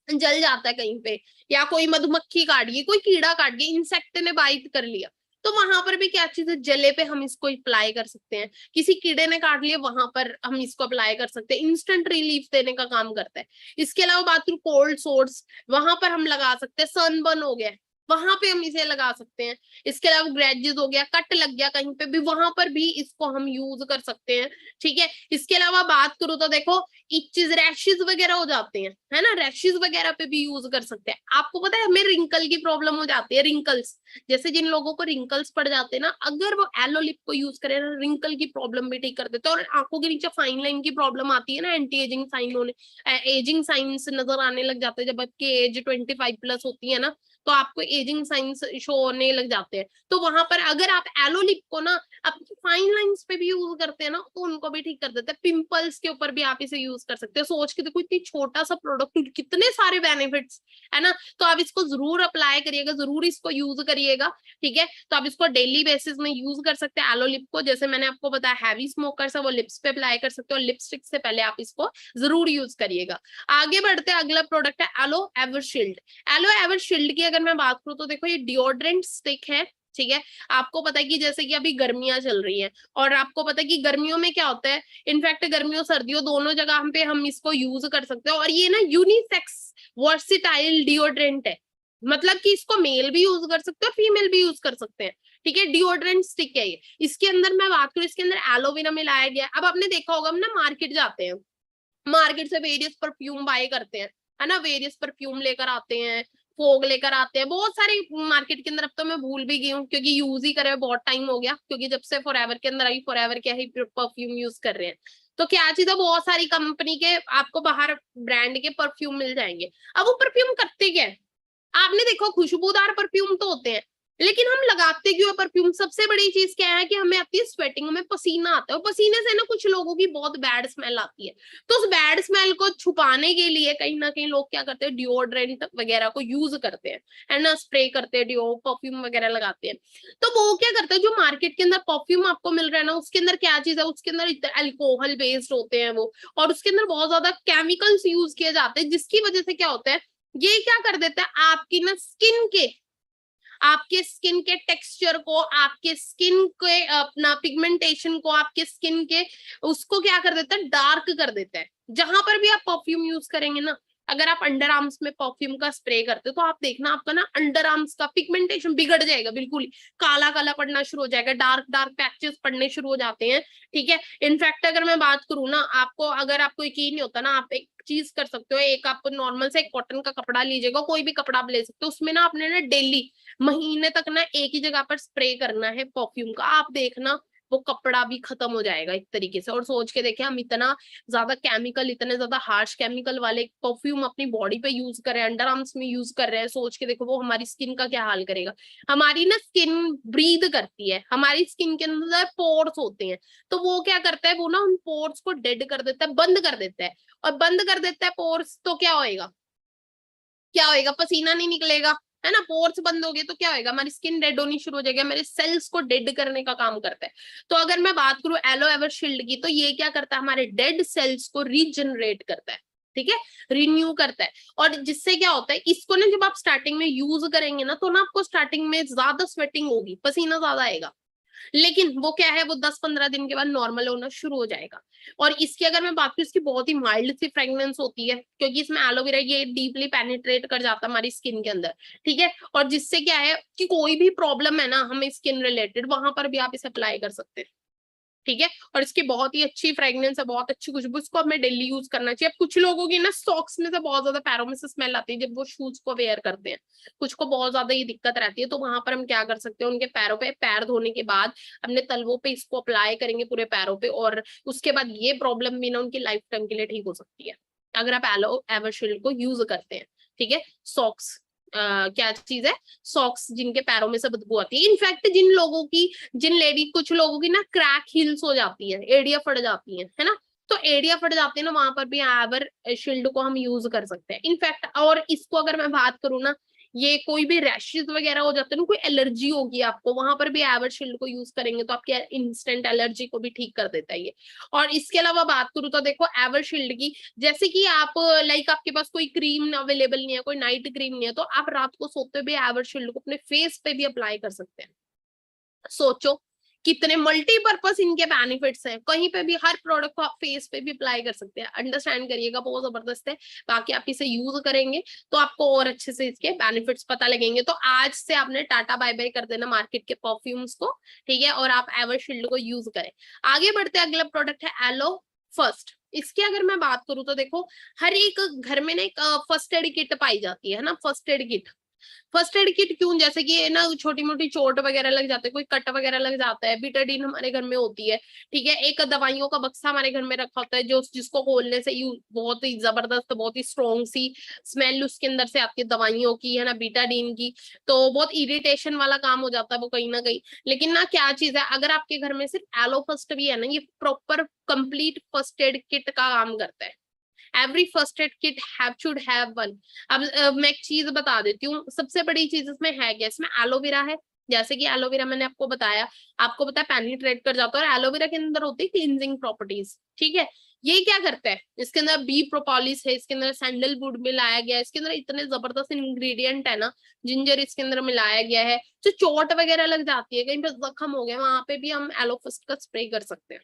जल जाता है कहीं पे, या कोई मधुमक्खी काट गई, कोई कीड़ा काट गया, इंसेक्ट ने बाइट कर लिया, तो वहां पर भी क्या चीज है, जले पे हम इसको अप्लाई कर सकते हैं। किसी कीड़े ने काट लिया, वहां पर हम इसको अप्लाई कर सकते हैं, इंस्टेंट रिलीफ देने का काम करता है। इसके अलावा बात करूं कोल्ड सोर्स, वहां पर हम लगा सकते हैं, सनबर्न हो गया वहां पे हम इसे लगा सकते हैं। इसके अलावा ग्रेजेस हो गया, कट लग गया कहीं पे भी, वहां पर भी इसको हम यूज कर सकते हैं, ठीक है। इसके अलावा बात करूं तो देखो इचेस, रैशेस वगैरह हो जाते हैं, है ना, रैशेस वगैरह पे भी यूज कर सकते हैं। आपको पता है हमें रिंकल की प्रॉब्लम हो जाती है, रिंकल्स, जैसे जिन लोगों को रिंकल्स पड़ जाते हैं ना, अगर वो एलो लिप को यूज करें ना, रिंकल की प्रॉब्लम भी ठीक कर देते हैं। और आंखों के नीचे फाइन लाइन की प्रॉब्लम आती है ना, एंटी एजिंग साइन होने, एजिंग साइंस नजर आने लग जाते हैं, जब आपकी एज 25 प्लस होती है ना, तो आपको एजिंग साइंस शो होने लग जाते हैं। तो वहां पर अगर आप एलो लिप को ना अपनी फाइन लाइंस पे भी यूज करते हैं ना, तो उनको भी ठीक कर देते हैं। पिंपल्स के ऊपर भी आप इसे यूज कर सकते हैं। सोच के देखो इतनी छोटा सा प्रोडक्ट, कितने सारे बेनिफिट्स है ना। तो आप इसको जरूर अप्लाई करिएगा, जरूर इसको यूज करिएगा, ठीक है। तो आप इसको डेली बेसिस में यूज कर सकते हैं एलो लिप को, जैसे मैंने आपको बताया हैवी स्मोकर्स है वो लिप्स पे अप्लाई कर सकते हो, लिपस्टिक से पहले आप इसको जरूर यूज करिएगा। आगे बढ़ते हैं, अगला प्रोडक्ट है एलो एवरशील्ड। एलो एवरशील्ड की अगर मैं बात करूं तो देखो ये डिओड्रेंट स्टिक है, ठीक है। आपको पता है कि जैसे कि अभी गर्मियां चल रही हैं, और आपको पता है कि गर्मियों में क्या होता है, इनफैक्ट गर्मियों सर्दियों दोनों जगह पे हम इसको यूज कर सकते हैं। और ये ना यूनिसेक्स वर्सिटाइल डिओड्रेंट है, मतलब कि इसको मेल भी यूज कर सकते हैं और फीमेल भी यूज कर सकते हैं, ठीक है। डिओड्रेंट स्टिक है ये। इसके अंदर मैं बात करूं, इसके अंदर एलोवेरा मिलाया गया। अब आपने देखा होगा हम ना मार्केट जाते हैं, मार्केट से वेरियस परफ्यूम बाय करते हैं, है ना, वेरियस परफ्यूम लेकर आते हैं, फोग लेकर आते हैं, बहुत सारे मार्केट के अंदर। अब तो मैं भूल भी गई हूँ क्योंकि यूज ही करे बहुत टाइम हो गया, क्योंकि जब से फॉरएवर के अंदर आई, फॉरएवर क्या ही परफ्यूम यूज कर रहे हैं। तो क्या चीज है, बहुत सारी कंपनी के आपको बाहर ब्रांड के परफ्यूम मिल जाएंगे। अब वो परफ्यूम करते क्या है, आपने देखो खुशबूदार परफ्यूम तो होते हैं, लेकिन हम लगाते क्यों है परफ्यूम? सबसे बड़ी चीज क्या है कि हमें आती है स्वेटिंग, हमें पसीना आता है, और पसीने से ना कुछ लोगों की बहुत बैड स्मेल आती है। तो उस बैड स्मेल को छुपाने के लिए कहीं ना कहीं लोग क्या करते हैं, डिओड्रेंट वगैरह को यूज करते हैं, है ना, स्प्रे करते हैं, डिओ परफ्यूम वगैरह लगाते हैं। तो वो क्या करते हैं, जो मार्केट के अंदर परफ्यूम आपको मिल रहा है ना, उसके अंदर क्या चीज है, उसके अंदर अल्कोहल बेस्ड होते हैं वो, और उसके अंदर बहुत ज्यादा केमिकल्स यूज किए जाते हैं, जिसकी वजह से क्या होता है, ये क्या कर देता है, आपके स्किन के टेक्सचर को, आपके स्किन के अपना पिगमेंटेशन को, आपके स्किन के उसको क्या कर देता है, डार्क कर देता है। जहां पर भी आप परफ्यूम यूज करेंगे ना, अगर आप अंडर आर्म्स में परफ्यूम का स्प्रे करते हो, तो आप देखना आपका ना अंडर आर्म्स का पिगमेंटेशन बिगड़ जाएगा, बिल्कुल ही काला काला पड़ना शुरू हो जाएगा, डार्क डार्क पैचेस पड़ने शुरू हो जाते हैं। ठीक है, इनफैक्ट अगर मैं बात करूँ ना, आपको अगर आपको यकीन नहीं होता ना, आप एक चीज कर सकते हो, एक आप नॉर्मल से एक कॉटन का कपड़ा लीजिएगा, कोई भी कपड़ा आप ले सकते हो, उसमें ना आपने ना डेली महीने तक ना एक ही जगह पर स्प्रे करना है परफ्यूम का, आप देखना वो कपड़ा भी खत्म हो जाएगा एक तरीके से। और सोच के देखें, हम इतना ज्यादा केमिकल, इतने ज्यादा हार्श केमिकल वाले परफ्यूम अपनी बॉडी पे यूज कर रहे हैं, अंडर आर्म्स में यूज कर रहे हैं, सोच के देखो वो हमारी स्किन का क्या हाल करेगा। हमारी ना स्किन ब्रीद करती है, हमारी स्किन के अंदर पोर्स होते हैं, तो वो क्या करता है, वो ना उन पोर्स को डेड कर देता है, बंद कर देता है, और बंद कर देता है पोर्स, तो क्या होएगा, क्या होएगा, पसीना नहीं निकलेगा, है ना, पोर्स बंद हो गए तो क्या होएगा, हमारी स्किन डेड होनी शुरू हो जाएगी, हमारे सेल्स को डेड करने का काम करता है। तो अगर मैं बात करूं एलो एवर शील्ड की, तो ये क्या करता है, हमारे डेड सेल्स को रीजनरेट करता है, ठीक है, रिन्यू करता है। और जिससे क्या होता है, इसको ना जब आप स्टार्टिंग में यूज करेंगे ना, तो ना आपको स्टार्टिंग में ज्यादा स्वेटिंग होगी, पसीना ज्यादा आएगा, लेकिन वो क्या है, वो 10-15 दिन के बाद नॉर्मल होना शुरू हो जाएगा। और इसकी अगर मैं बात करूं, इसकी बहुत ही माइल्ड सी फ्रेग्रेंस होती है, क्योंकि इसमें एलोवेरा ये डीपली पेनिट्रेट कर जाता है हमारी स्किन के अंदर। ठीक है, और जिससे क्या है कि कोई भी प्रॉब्लम है ना हमें स्किन रिलेटेड, वहां पर भी आप इसे अप्लाई कर सकते हैं। ठीक है, और इसकी बहुत ही अच्छी फ्रेग्रेंस है, बहुत अच्छी खुशबू, इसको हमें डेली यूज करना चाहिए। अब कुछ लोगों की ना सॉक्स में से बहुत ज्यादा, पैरों में से स्मेल आती है जब वो शूज को वेयर करते हैं, कुछ को बहुत ज्यादा ये दिक्कत रहती है, तो वहां पर हम क्या कर सकते हैं, उनके पैरों पे पैर धोने के बाद अपने तलवों पे इसको अप्लाई करेंगे पूरे पैरों पे, और उसके बाद ये प्रॉब्लम भी ना उनकी लाइफ टाइम के लिए ठीक हो सकती है, अगर आप एलो एवरशील्ड को यूज करते हैं। ठीक है, सॉक्स क्या चीज है, सॉक्स जिनके पैरों में से बदबू आती है, इनफैक्ट जिन लोगों की, जिन लेडी, कुछ लोगों की ना क्रैक हील्स हो जाती है, एड़ियां फट जाती है ना, तो एड़ियां फट जाती है ना, वहां पर भी एवर शील्ड को हम यूज कर सकते हैं इनफैक्ट। और इसको अगर मैं बात करूँ ना, ये कोई भी रैशेज वगैरह हो जाते हैं ना, कोई एलर्जी होगी आपको, वहां पर भी एवर शील्ड को यूज करेंगे तो आपकी इंस्टेंट एलर्जी को भी ठीक कर देता है ये। और इसके अलावा बात करूँ तो देखो एवर शील्ड की, जैसे कि आप लाइक आपके पास कोई क्रीम अवेलेबल नहीं है, कोई नाइट क्रीम नहीं है, तो आप रात को सोते हुए एवर शील्ड को अपने फेस पे भी अप्लाई कर सकते हैं। सोचो कितने मल्टीपर्पज इनके बेनिफिट्स हैं, कहीं पे भी हर प्रोडक्ट को आप फेस पे भी अप्लाई कर सकते हैं, अंडरस्टैंड करिएगा, बहुत जबरदस्त है। बाकी आप इसे यूज करेंगे तो आपको और अच्छे से इसके बेनिफिट्स पता लगेंगे। तो आज से आपने टाटा बाय बाय कर देना मार्केट के परफ्यूम्स को, ठीक है, और आप एवरशील्ड को यूज करें। आगे बढ़ते अगला प्रोडक्ट है एलो फर्स्ट। इसकी अगर मैं बात करूं तो देखो, हर एक घर में ना एक फर्स्ट एड किट पाई जाती है ना, first aid kit. First aid kit क्यों, जैसे कि ना छोटी मोटी चोट वगैरह लग जाते हैं, कोई कट वगैरह लग जाता है, बीटाडीन हमारे घर में होती है। ठीक है, एक दवाइयों का बक्सा हमारे घर में रखा होता है, जो जिसको खोलने से यू बहुत ही जबरदस्त, बहुत ही स्ट्रॉन्ग सी स्मेल उसके अंदर से आती है दवाइयों की, है ना, बीटाडीन की। तो बहुत इरिटेशन वाला काम हो जाता है वो कहीं ना कहीं। लेकिन ना क्या चीज है, अगर आपके घर में सिर्फ एलो फर्स्ट भी है ना, ये proper complete first aid kit का काम करता है। Every first aid kit should have one. अब मैं एक चीज बता देती हूँ, सबसे बड़ी चीज इसमें है क्या, इसमें एलोवेरा है। जैसे कि एलोवेरा मैंने आपको बताया, आपको पता है पेनिट्रेट कर जाता है, और एलोवेरा के अंदर होती है क्लींजिंग प्रॉपर्टीज। ठीक है, ये क्या करता है, इसके अंदर बी प्रोपोलिस है, इसके अंदर सैंडलवुड मिलाया गया है, इसके अंदर इतने जबरदस्त इंग्रेडिएंट है ना, जिंजर इसके अंदर मिलाया गया है। जो चोट वगैरह लग जाती है, कहीं पे जख्म हो गया, वहां पे भी हम एलो फर्स्ट का स्प्रे कर सकते हैं।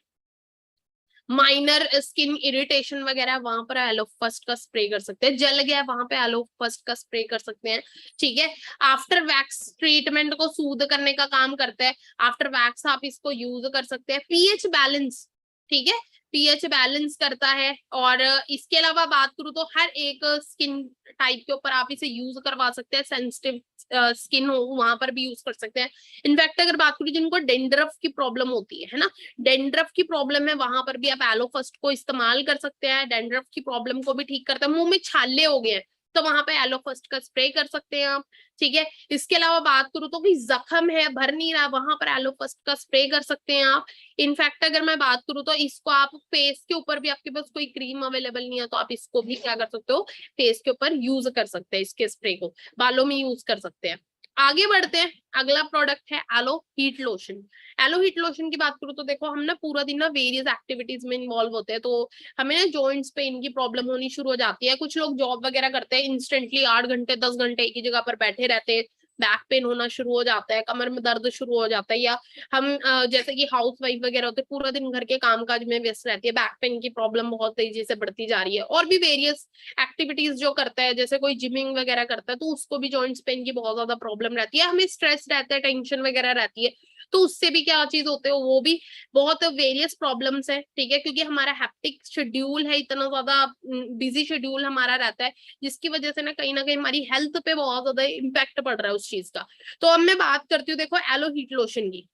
माइनर स्किन इरिटेशन वगैरह, वहां पर एलो फर्स्ट का स्प्रे कर सकते हैं। जल गया, वहां पे एलो फर्स्ट का स्प्रे कर सकते हैं। ठीक है, आफ्टर वैक्स ट्रीटमेंट को सूद करने का काम करता है, आफ्टर वैक्स आप इसको यूज कर सकते हैं। पीएच बैलेंस, ठीक है, पीएच बैलेंस करता है। और इसके अलावा बात करूं तो हर एक स्किन टाइप के ऊपर आप इसे यूज करवा सकते हैं, सेंसिटिव स्किन हो वहां पर भी यूज कर सकते हैं। इनफैक्ट अगर बात करूं जिनको डेंड्रफ की प्रॉब्लम होती है ना, डेंड्रफ की प्रॉब्लम है, वहां पर भी आप एलो फर्स्ट को इस्तेमाल कर सकते हैं। डेंड्रफ की प्रॉब्लम को भी ठीक करता है। मुंह में छाले हो गए हैं तो वहां पे एलो फर्स्ट का स्प्रे कर सकते हैं आप, ठीक है। इसके अलावा बात करूं तो कोई जख्म है, भर नहीं रहा, वहां पर एलो फर्स्ट का स्प्रे कर सकते हैं आप। इनफैक्ट अगर मैं बात करूं तो इसको आप फेस के ऊपर भी, आपके पास कोई क्रीम अवेलेबल नहीं है तो आप इसको भी क्या कर सकते हो, फेस के ऊपर यूज कर सकते हैं, इसके स्प्रे को बालों में यूज कर सकते हैं। आगे बढ़ते हैं, अगला प्रोडक्ट है yellow heat lotion. Yellow heat lotion की बात करूं तो देखो हम ना पूरा दिन ना वेरियस एक्टिविटीज में इन्वॉल्व होते हैं, तो हमें ना जॉइंट्स पे इनकी प्रॉब्लम होनी शुरू हो जाती है। कुछ लोग जॉब वगैरह करते हैं, इंस्टेंटली 8 घंटे 10 घंटे एक ही जगह पर बैठे रहते हैं, बैक पेन होना शुरू हो जाता है, कमर में दर्द शुरू हो जाता है। या हम जैसे कि हाउस वाइफ वगैरह होते हैं, पूरा दिन घर के कामकाज में व्यस्त रहती है, बैक पेन की प्रॉब्लम बहुत तेजी से बढ़ती जा रही है। और भी वेरियस एक्टिविटीज जो करता है, जैसे कोई जिमिंग वगैरह करता है, तो उसको भी जॉइंट्स पेन की बहुत ज्यादा प्रॉब्लम रहती है। हमें स्ट्रेस रहता है, टेंशन वगैरह रहती है, तो उससे भी क्या चीज होते है, वो भी बहुत वेरियस प्रॉब्लम्स है, ठीक है। क्योंकि हमारा हैप्टिक शेड्यूल है, इतना ज्यादा बिजी शेड्यूल हमारा रहता है, जिसकी वजह से ना कहीं हमारी हेल्थ पे बहुत ज्यादा इम्पैक्ट पड़ रहा है उस चीज का। तो अब मैं बात करती हूँ देखो एलो हीट लोशन की।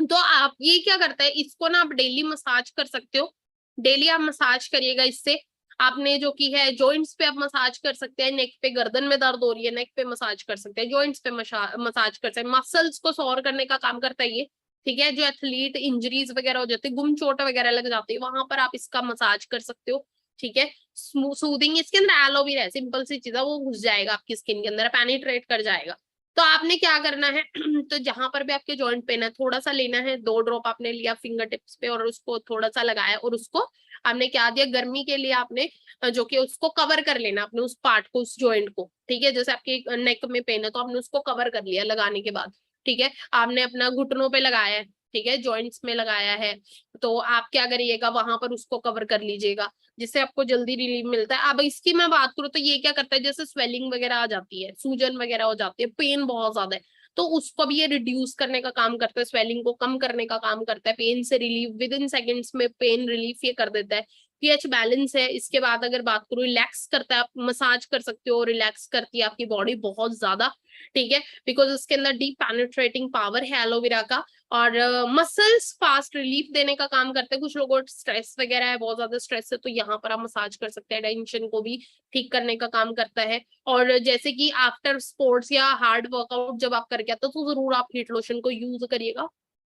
तो आप ये क्या करता है, इसको ना आप डेली मसाज कर सकते हो, डेली आप मसाज करिएगा इससे। आपने जो की है जॉइंट्स पे आप मसाज कर सकते हैं, नेक पे, गर्दन में दर्द हो रही है नेक पे मसाज कर सकते हैं, जॉइंट्स पे मसाज कर सकते हैं, मसल्स को सौर करने का काम करता है ये, ठीक है। जो एथलीट इंजरीज वगैरह हो जाती है, गुम चोट वगैरह लग जाती है, वहां पर आप इसका मसाज कर सकते हो, ठीक है। सूदिंग, इसके अंदर एलोवेरा है, सिंपल सी चीज है, वो घुस जाएगा आपकी स्किन के अंदर, पेनिट्रेट कर जाएगा। तो आपने क्या करना है तो जहां पर भी आपके जॉइंट पेन है, थोड़ा सा लेना है, 2 ड्रॉप आपने लिया फिंगर टिप्स पे और उसको थोड़ा सा लगाया, और उसको आपने क्या दिया, गर्मी के लिए आपने जो कि उसको कवर कर लेना अपने उस पार्ट को, उस जॉइंट को, ठीक है। जैसे आपके नेक में पेन है तो आपने उसको कवर कर लिया लगाने के बाद, ठीक है। आपने अपना घुटनों पे लगाया है, ठीक है, जॉइंट्स में लगाया है, तो आप क्या करिएगा, वहां पर उसको कवर कर लीजिएगा, जिससे आपको जल्दी रिलीफ मिलता है। अब इसकी मैं बात करूँ तो ये क्या करता है, जैसे स्वेलिंग वगैरह आ जाती है, सूजन वगैरह हो जाती है, पेन बहुत ज्यादा है, तो उसको भी ये रिड्यूस करने का काम करता है, स्वेलिंग को कम करने का काम करता है, पेन से रिलीफ, विद इन सेकेंड्स में पेन रिलीफ ये कर देता है। पीएच बैलेंस है। इसके बाद अगर बात करूँ, रिलैक्स करता है, आप मसाज कर सकते हो, रिलैक्स करती है आपकी बॉडी बहुत ज्यादा, ठीक है, बिकॉज इसके अंदर डीप पेनिट्रेटिंग पावर है एलोवेरा का। और मसल्स फास्ट रिलीफ देने का काम करते हैं। कुछ लोगों को स्ट्रेस वगैरह है, बहुत ज्यादा स्ट्रेस है, तो यहाँ पर आप मसाज कर सकते हैं, टेंशन को भी ठीक करने का काम करता है। और जैसे कि आफ्टर स्पोर्ट्स या हार्ड वर्कआउट जब आप करके आते हो तो जरूर आप हीट लोशन को यूज करिएगा,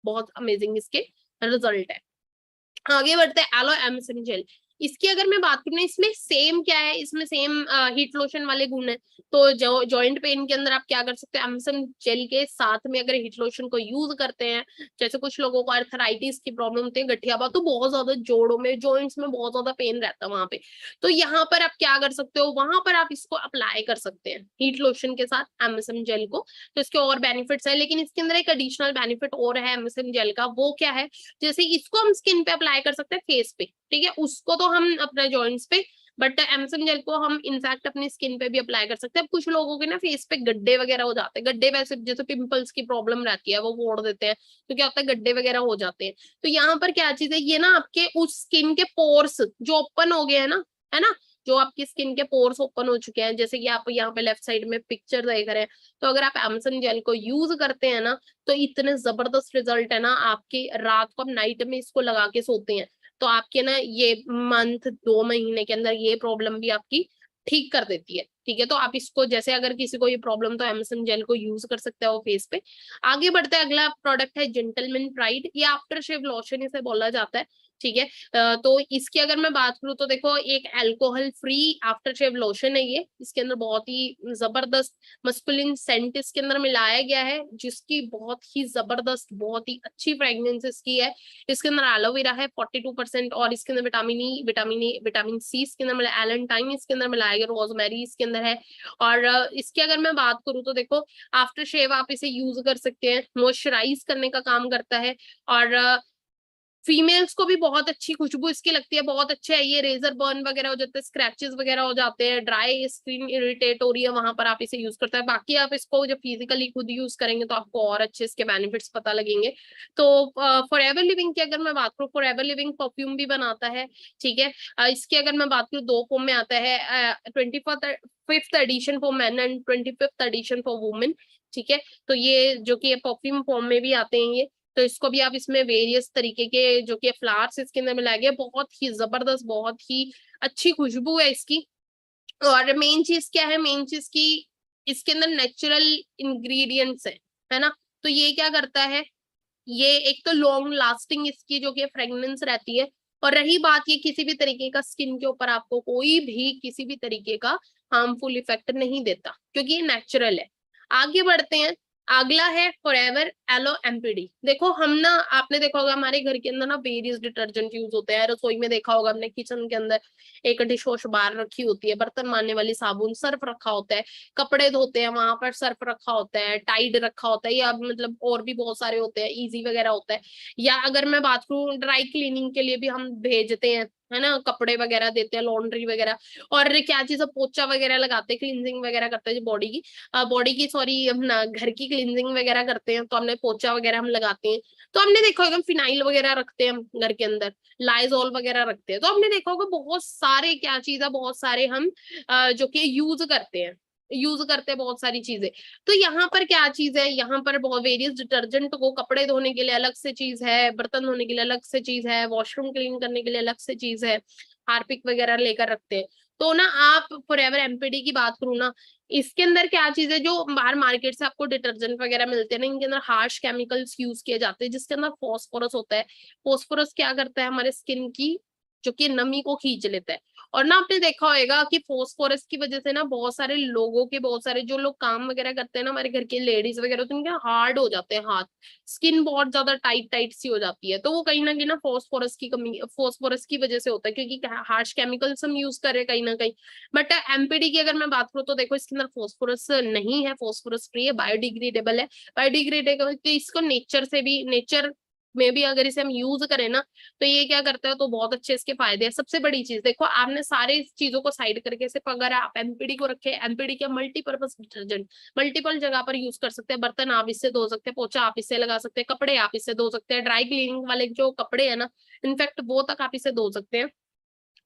बहुत अमेजिंग इसके रिजल्ट है। आगे बढ़ते हैं, एलो एमसन जेल। इसकी अगर मैं बात करूँ, इसमें सेम क्या है, इसमें सेम हीट लोशन वाले गुण है। तो जो जॉइंट पेन के अंदर आप क्या कर सकते हैं, एमसन जेल के साथ में अगर हीट लोशन को यूज करते हैं, जैसे कुछ लोगों को अर्थराइटिस की प्रॉब्लम होती है, गठियाबा, तो बहुत ज्यादा जोड़ों में, जॉइंट्स में बहुत ज्यादा पेन रहता है वहां पे, तो यहाँ पर आप क्या कर सकते हो, वहां पर आप इसको अप्लाई कर सकते हैं हीट लोशन के साथ एमएसएम जेल को। तो इसके और बेनिफिट्स है, लेकिन इसके अंदर एक एडिशनल बेनिफिट और है एमएसएम जेल का, वो क्या है, जैसे इसको हम स्किन पे अप्लाई कर सकते हैं, फेस पे, ठीक है, उसको तो हम अपने जॉइंट्स पे, बट एमएसएम जेल को हम इनफैक्ट अपनी स्किन पे भी अप्लाई कर सकते हैं। अब कुछ लोगों के ना फेस पे गड्ढे वगैरह हो जाते हैं, गड्ढे वैसे जैसे पिंपल्स की प्रॉब्लम रहती है वो फोड़ देते हैं, तो क्या होता है, गड्ढे वगैरह हो जाते हैं। तो यहाँ पर क्या चीज है, ये ना आपके उस स्किन के पोर्स जो ओपन हो गए हैं ना, है ना, जो आपकी स्किन के पोर्स ओपन हो चुके हैं, जैसे कि आप यहाँ पे लेफ्ट साइड में पिक्चर देख रहे हैं, तो अगर आप एमएसएम जेल को यूज करते हैं ना, तो इतने जबरदस्त रिजल्ट है ना आपके, रात को आप नाइट में इसको लगा के सोते हैं तो आपके ना ये मंथ 2 महीने के अंदर ये प्रॉब्लम भी आपकी ठीक कर देती है, ठीक है। तो आप इसको, जैसे अगर किसी को ये प्रॉब्लम, तो एमएसएम जेल को यूज कर सकते हैं वो फेस पे। आगे बढ़ते हैं, अगला प्रोडक्ट है जेंटलमैन प्राइड, ये आफ्टर शेव लोशन इसे बोला जाता है, ठीक है। तो इसकी अगर मैं बात करूँ तो देखो, एक alcohol free after shave lotion है ये, इसके अंदर बहुत ही जबरदस्त मस्कुलिन सेंट इसके अंदर मिलाया गया है, जिसकी बहुत ही जबरदस्त, बहुत ही अच्छी फ्रेग्रेंस इसकी है। इसके अंदर एलोवेरा है 42%, और इसके अंदर विटामिन सी इसके अंदर मिला, एलेंटाइन इसके अंदर मिलाया गया, रोजमेरी इसके अंदर है। और इसकी अगर मैं बात करूँ तो देखो, आफ्टर शेव आप इसे यूज कर सकते हैं, मॉइस्चराइज करने का काम करता है, और फीमेल्स को भी बहुत अच्छी खुशबू इसकी लगती है, बहुत अच्छे है ये। रेजर बर्न वगैरह हो जाते हैं, स्क्रैचेस वगैरह हो जाते हैं, ड्राई स्किन इरिटेट हो रही है, वहां पर आप इसे यूज करते हैं। बाकी आप इसको जब फिजिकली खुद यूज करेंगे तो आपको और अच्छे इसके बेनिफिट्स पता लगेंगे। तो फॉरएवर लिविंग की अगर मैं बात करूँ, फॉरएवर लिविंग परफ्यूम भी बनाता है, ठीक है। इसकी अगर मैं बात करूँ, 2 फॉर्म में आता है, 25th edition for men and 25th edition for women, ठीक है। तो ये जो कि परफ्यूम फॉर्म में भी आते हैं ये। तो इसको भी आप इसमें वेरियस तरीके के जो कि फ्लावर्स इसके अंदर मिलाए गए, बहुत ही जबरदस्त, बहुत ही अच्छी खुशबू है इसकी। और मेन चीज क्या है, मेन चीज की इसके अंदर नेचुरल इंग्रेडिएंट्स है ना। तो ये क्या करता है, ये एक तो लॉन्ग लास्टिंग इसकी जो कि फ्रेग्रेंस रहती है, और रही बात ये किसी भी तरीके का स्किन के ऊपर आपको कोई भी किसी भी तरीके का हार्मफुल इफेक्ट नहीं देता, क्योंकि ये नेचुरल है। आगे बढ़ते हैं, अगला है फॉरएवर एलो एमपीडी। देखो हम ना, आपने देखा होगा हमारे घर के अंदर ना वेरियस डिटर्जेंट यूज होते हैं, रसोई में देखा होगा हमने, किचन के अंदर एक डिश वॉश बार रखी होती है, बर्तन मारने वाली साबुन, सर्फ रखा होता है, कपड़े धोते हैं वहां पर सर्फ रखा होता है, टाइड रखा होता है, या मतलब और भी बहुत सारे होते हैं, इजी वगैरह होता है। या अगर मैं बात करूँ, ड्राई क्लीनिंग के लिए भी हम भेजते हैं, है ना, कपड़े वगैरह देते हैं, लॉन्ड्री वगैरह। और क्या चीज है, पोचा वगैरह लगाते हैं, क्लींजिंग वगैरह करते हैं बॉडी की सॉरी, हम ना घर की क्लींजिंग वगैरह करते हैं, तो हमने पोचा वगैरह हम लगाते हैं। तो हमने देखा होगा फिनाइल वगैरह रखते हैं हम घर के अंदर, लाइजॉल वगैरह रखते हैं। तो हमने देखा होगा बहुत सारे क्या चीज है, बहुत सारे हम जो कि यूज करते हैं बहुत सारी चीजें। तो यहाँ पर क्या चीज है, यहाँ पर बहुत वेरियस डिटर्जेंट को कपड़े धोने के लिए अलग से चीज है, बर्तन धोने के लिए अलग से चीज है, वॉशरूम क्लीन करने के लिए अलग से चीज है, हार्पिक वगैरह लेकर रखते हैं। तो ना आप फॉरएवर एमपीडी की बात करूँ ना, इसके अंदर क्या चीज है, जो बाहर मार्केट से आपको डिटर्जेंट वगैरह मिलते हैं ना, इनके अंदर हार्श केमिकल्स यूज किए जाते हैं, जिसके अंदर फॉस्फोरस होता है। फॉस्फोरस क्या करता है, हमारे स्किन की जो कि नमी को खींच लेता है। और ना आपने देखा होगा कि फॉस्फोरस की वजह से ना बहुत सारे लोगों के, बहुत सारे जो लोग काम वगैरह करते हैं ना, हमारे घर के लेडीज वगैरह, तो उनके हार्ड हो जाते हैं हाथ, स्किन बहुत ज्यादा टाइट टाइट सी हो जाती है। तो वो कहीं ना कहीं ना फॉस्फोरस की कमी, फॉस्फोरस की वजह से होता है, क्योंकि हार्श केमिकल्स हम यूज कर रहे हैं कहीं ना कहीं। बट एमपीडी की अगर मैं बात करूँ तो देखो इसके अंदर फॉस्फोरस नहीं है, फॉस्फोरस फ्री है, बायोडिग्रेडेबल है। बायोडिग्रेडेबल तो इसको नेचर में भी अगर इसे हम यूज करें ना, तो ये क्या करता है, तो बहुत अच्छे इसके फायदे हैं। सबसे बड़ी चीज देखो, आपने सारे चीजों को साइड करके सिर्फ अगर आप एमपीडी को रखे, एमपीडी के मल्टीपर्पज डिटर्जेंट मल्टीपल जगह पर यूज कर सकते हैं। बर्तन आप इससे धो सकते हैं, पोछा आप इससे लगा सकते हैं, कपड़े आप इससे धो सकते हैं, ड्राई क्लीनिंग वाले जो कपड़े है ना, इनफैक्ट वो तक आप इसे धो सकते हैं।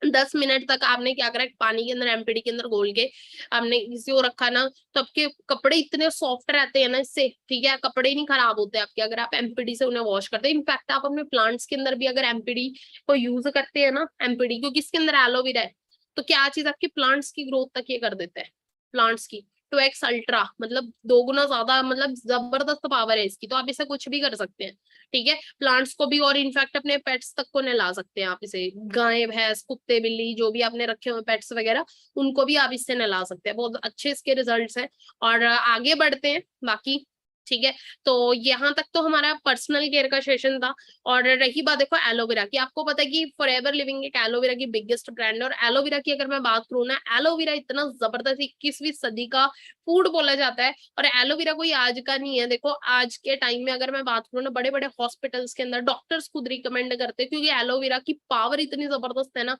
10 मिनट तक आपने क्या करा, पानी के अंदर एमपीडी के अंदर घोल के आपने इसी को रखा ना, तो आपके कपड़े इतने सॉफ्ट रहते हैं ना इससे, ठीक है, कपड़े नहीं खराब होते आपके अगर आप एमपीडी से उन्हें वॉश करते हैं। इनफैक्ट आप अपने प्लांट्स के अंदर भी अगर एमपीडी को यूज करते हैं ना, एमपीडी क्योंकि इसके अंदर एलोवेरा है, तो क्या चीज आपकी प्लांट्स की ग्रोथ तक ये कर देता है, प्लांट्स की 2x अल्ट्रा, मतलब 2 गुना ज्यादा, मतलब जबरदस्त पावर है इसकी। तो आप इसे कुछ भी कर सकते हैं, ठीक है, प्लांट्स को भी, और इनफैक्ट अपने पेट्स तक को नहला सकते हैं आप इसे, गाय भैंस कुत्ते बिल्ली जो भी आपने रखे हुए पेट्स वगैरह, उनको भी आप इससे नहला सकते हैं। बहुत अच्छे इसके रिजल्ट्स हैं। और आगे बढ़ते हैं बाकी, ठीक है। तो यहाँ तक तो हमारा पर्सनल केयर का सेशन था। और रही बात देखो एलोवेरा की, आपको पता है कि फॉरएवर लिविंग एक एलोवेरा की बिगेस्ट ब्रांड है। और एलोवेरा की अगर मैं बात करूँ ना, एलोवेरा इतना जबरदस्त 21वीं सदी का फूड बोला जाता है। और एलोवेरा कोई आज का नहीं है, देखो आज के टाइम में अगर मैं बात करूँ ना, बड़े बड़े हॉस्पिटल्स के अंदर डॉक्टर्स खुद रिकमेंड करते हैं, क्योंकि एलोवेरा की पावर इतनी जबरदस्त है ना।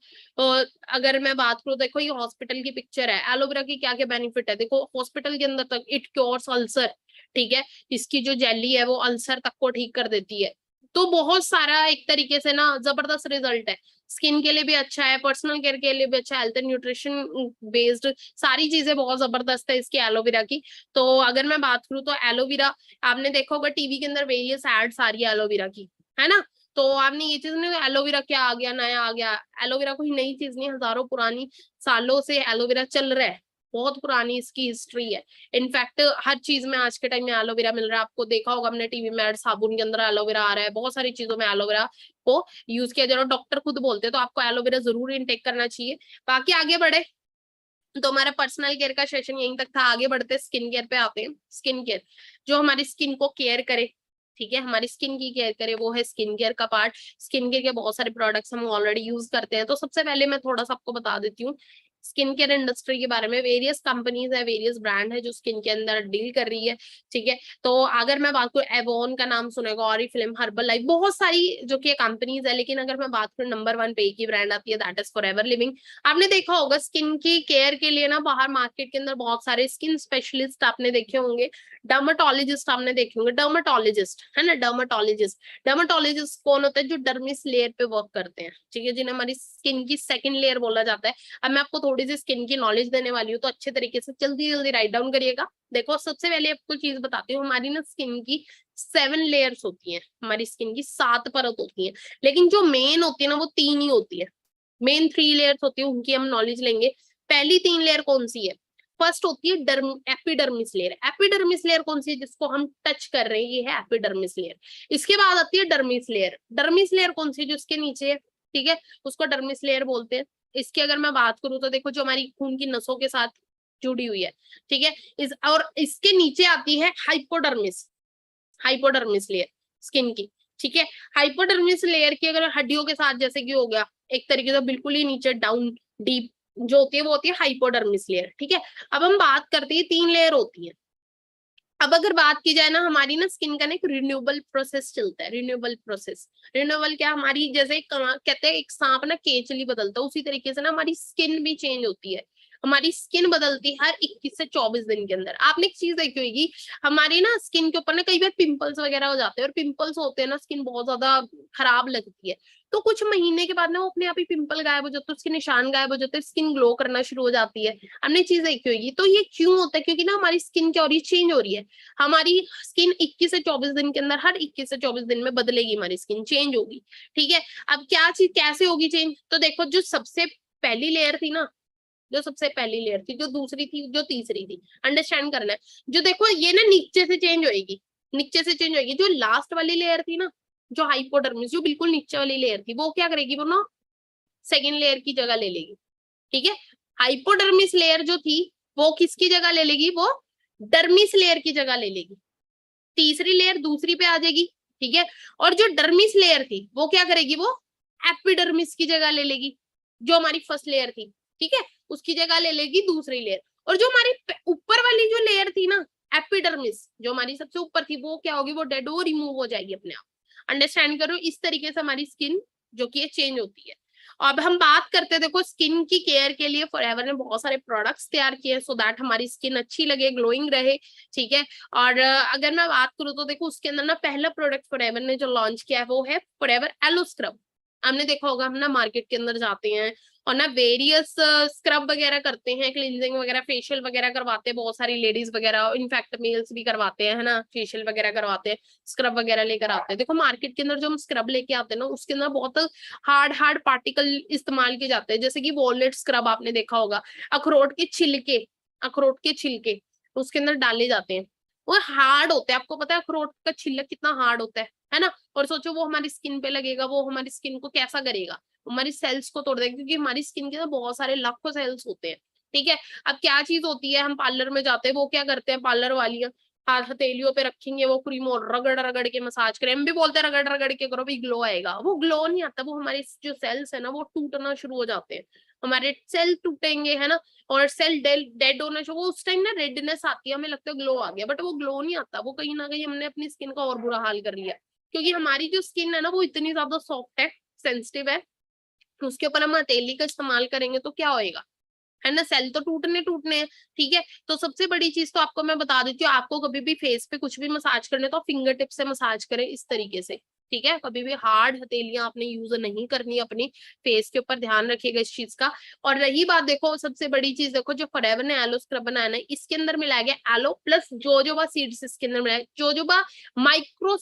अगर मैं बात करूँ, देखो ये हॉस्पिटल की पिक्चर है, एलोवेरा की क्या क्या बेनिफिट है, देखो हॉस्पिटल के अंदर तक इट क्योर्स अल्सर, ठीक है, इसकी जो जेली है वो अल्सर तक को ठीक कर देती है। तो बहुत सारा एक तरीके से ना जबरदस्त रिजल्ट है, स्किन के लिए भी अच्छा है, पर्सनल केयर के लिए भी अच्छा है, हेल्थ एंड न्यूट्रिशन बेस्ड सारी चीजें बहुत जबरदस्त है इसकी एलोवेरा की। तो अगर मैं बात करूँ तो एलोवेरा, आपने देखा होगा टीवी के अंदर वेरियस एड्स आ रही है एलोवेरा की, है ना। तो आपने ये चीज नहीं, एलोवेरा क्या आ गया, नया आ गया, एलोवेरा कोई नई चीज नहीं, हजारों पुरानी सालों से एलोवेरा चल रहा है, बहुत पुरानी इसकी हिस्ट्री है। इनफैक्ट हर चीज में आज के टाइम में एलोवेरा मिल रहा है, आपको देखा होगा हमने टीवी में साबुन के अंदर एलोवेरा आ रहा है, बहुत सारी चीजों में एलोवेरा को यूज किया जा रहा है, डॉक्टर खुद बोलते हैं, तो आपको एलोवेरा जरूर इनटेक करना चाहिए। बाकी आगे बढ़े तो हमारा पर्सनल केयर का सेशन यहीं तक था। आगे बढ़ते स्किन केयर पे आते हैं। स्किन केयर जो हमारी स्किन को केयर करे, ठीक है, हमारी स्किन की केयर करे, वो है स्किन केयर का पार्ट। स्किन केयर के बहुत सारे प्रोडक्ट्स हम ऑलरेडी यूज करते हैं। तो सबसे पहले मैं थोड़ा सा आपको बता देती हूँ स्किन केयर इंडस्ट्री के बारे में। वेरियस कंपनीज है, वेरियस ब्रांड है जो स्किन के अंदर डील कर रही है, ठीक है। तो अगर मैं बात करूँ, एवोन का नाम सुनेगा, ऑरिफ्लेम, हर्बल लाइफ, बहुत सारी जो कि कंपनीज है। लेकिन अगर मैं बात करूँ नंबर 1 पे एक ही ब्रांड आती है, दैट इज फॉरएवर लिविंग। आपने देखा होगा स्किन की केयर के लिए ना बाहर मार्केट के अंदर बहुत सारे स्किन स्पेशलिस्ट आपने देखे होंगे, डर्माटोलॉजिस्ट आपने देखे होंगे, डर्माटोलॉजिस्ट है ना, डर्माटोलॉजिस्ट। डर्माटोलॉजिस्ट कौन होता है? जो डर्मिस लेयर पे वर्क करते हैं, ठीक है, जिन्हें हमारी स्किन की सेकंड लेयर बोला जाता है। अब मैं आपको थोड़ी सी स्किन की नॉलेज देने वाली हूँ, तो अच्छे तरीके से जल्दी जल्दी राइट डाउन करिएगा। देखो, सबसे पहले आपको चीज बताती हूँ, हमारी ना स्किन की 7 लेयर्स होती हैं, हमारी स्किन की 7 परत होती है। लेकिन जो मेन होती है ना वो 3 ही होती है। मेन 3 लेयर्स होती है, उनकी हम नॉलेज लेंगे। पहली 3 लेयर कौन सी है? फर्स्ट होती है एपिडर्मिस लेयर। एपिडर्मिस लेयर कौन सी है? जिसको हम टच कर रहे हैं, ये है एपिडर्मिस लेयर। इसके बाद आती है डर्मिस लेयर। डर्मिस लेयर कौन सी है? जो इसके नीचे है, ठीक है, उसको डर्मिस लेयर बोलते हैं। इसकी अगर मैं बात करूं तो देखो, जो हमारी खून की नसों के साथ जुड़ी हुई है, ठीक है, और इसके नीचे आती है हाइपोडर्मिस। हाइपोडर्मिस लेयर स्किन की, ठीक है। हाइपोडर्मिस लेयर की अगर हड्डियों के साथ, जैसे कि हो गया एक तरीके से बिल्कुल ही नीचे डाउन डीप जो होती है, वो होती है हाइपोडर्मिस लेयर, ठीक है। अब हम बात करते हैं 3 लेयर होती है। अब अगर बात की जाए ना, हमारी ना स्किन का ना एक रिन्यूएबल प्रोसेस चलता है। रिन्यूएबल प्रोसेस, रिन्यूएबल क्या, हमारी जैसे कहते हैं एक सांप ना केचली बदलता है, उसी तरीके से ना हमारी स्किन भी चेंज होती है। हमारी स्किन बदलती है हर 21 से 24 दिन के अंदर। आपने एक चीज देखी होगी, हमारी ना स्किन के ऊपर ना कई बार पिंपल्स वगैरह हो जाते हैं, और पिंपल्स होते हैं ना, स्किन बहुत ज्यादा खराब लगती है। तो कुछ महीने के बाद ना वो अपने आप ही पिंपल गायब हो जाते हैं, उसके निशान गायब हो जाते हैं, स्किन ग्लो करना शुरू हो जाती है। हमने चीज देखी होगी। तो ये क्यों होता है? क्योंकि ना हमारी स्किन क्या हो रही है? चेंज हो रही है। हमारी स्किन 21 से 24 दिन के अंदर, हर 21 से 24 दिन में बदलेगी, हमारी स्किन चेंज होगी, ठीक है। अब क्या चीज कैसे होगी चेंज? तो देखो, जो सबसे पहली लेयर थी ना, जो सबसे पहली लेयर थी, जो दूसरी थी, जो तीसरी थी, अंडरस्टैंड करना है। जो देखो, ये ना नीचे से चेंज होएगी, नीचे से चेंज होएगी। जो लास्ट वाली लेयर थी ना, जो हाइपोडर्मिस, जो बिल्कुल नीचे वाली लेयर थी, वो क्या करेगी? वो ना सेकेंड लेयर की जगह ले लेगी, ठीक है। हाइपोडर्मिस लेयर जो थी, वो किसकी जगह ले लेगी? वो डर्मिस लेयर की जगह ले लेगी। तीसरी लेयर दूसरी पे आ जाएगी, ठीक है। और जो डर्मिस लेयर थी, वो क्या करेगी? वो एपिडर्मिस की जगह ले लेगी, जो हमारी फर्स्ट लेयर थी, ठीक है, उसकी जगह ले लेगी दूसरी लेयर। और जो हमारी ऊपर वाली जो लेयर थी ना, एपिडर्मिस, जो हमारी सबसे ऊपर थी, वो क्या होगी? वो डेड, वो रिमूव हो जाएगी अपने आप। अंडरस्टैंड करो, इस तरीके से हमारी स्किन जो कि चेंज होती है। अब हम बात करते हैं, देखो, स्किन की केयर के लिए फॉरएवर ने बहुत सारे प्रोडक्ट्स तैयार किए, सो दैट हमारी स्किन अच्छी लगे, ग्लोइंग रहे, ठीक है। और अगर मैं बात करूँ तो देखो, उसके अंदर ना पहला प्रोडक्ट फॉरएवर ने जो लॉन्च किया है, वो है फॉरएवर एलो स्क्रब। हमने देखा होगा, हम ना मार्केट के अंदर जाते हैं और ना वेरियस स्क्रब वगैरह करते हैं, क्लींजिंग वगैरह, फेशियल वगैरह करवाते हैं, बहुत सारी लेडीज वगैरह, इनफैक्ट मेल्स भी करवाते हैं, है ना, फेशियल वगैरह करवाते हैं, स्क्रब वगैरह लेकर आते हैं। देखो, मार्केट के अंदर जो हम स्क्रब लेके आते हैं ना, उसके अंदर बहुत हार्ड हार्ड पार्टिकल इस्तेमाल किए जाते हैं, जैसे कि वॉलनट स्क्रब आपने देखा होगा, अखरोट के छिलके, अखरोट के छिलके उसके अंदर डाले जाते हैं। वो हार्ड होते हैं, आपको पता है अखरोट का छिलक कितना हार्ड होता है ना। और सोचो वो हमारी स्किन पे लगेगा, वो हमारी स्किन को कैसा करेगा? हमारी सेल्स को तोड़ देगा, क्योंकि हमारी स्किन के अंदर बहुत सारे लाखों सेल्स होते हैं, ठीक है। अब क्या चीज होती है, हम पार्लर में जाते हैं, वो क्या करते हैं पार्लर वालियां? हाथ हथेलियों पे रखेंगे वो क्रीम और रगड़ रगड़ के मसाज करें। हम भी बोलते हैं रगड़ रगड़ के करो, भी ग्लो आएगा। वो ग्लो नहीं आता, वो हमारे जो सेल्स है ना, वो टूटना शुरू हो जाते हैं, हमारे सेल टूटेंगे, है ना। और सेल डेड होना शुरू, वो उस टाइम ना रेडनेस आती है, हमें लगता है ग्लो आ गया, बट वो ग्लो नहीं आता। वो कहीं ना कहीं हमने अपनी स्किन का और बुरा हाल कर लिया, क्योंकि हमारी जो स्किन है ना, वो इतनी ज्यादा सॉफ्ट है, सेंसिटिव है। उसके ऊपर हम हथेली का इस्तेमाल करेंगे तो क्या होएगा? है ना, सेल तो टूटने टूटने हैं, ठीक है। तो सबसे बड़ी चीज तो आपको मैं बता देती हूँ, आपको कभी भी फेस पे कुछ भी मसाज करने तो फिंगर टिप से मसाज करें, इस तरीके से, ठीक है। कभी भी हार्ड हथेलियां आपने यूज नहीं करनी अपनी फेस के ऊपर, ध्यान रखिएगा इस चीज का। और रही बात, देखो सबसे बड़ी चीज, देखो जो फॉरएवर ने एलो स्क्रब बनाया ना, इसके अंदर मिलाया गया एलो प्लस जोजोबा सीड्स, इसके अंदर मिलाया जोजोबा माइक्रो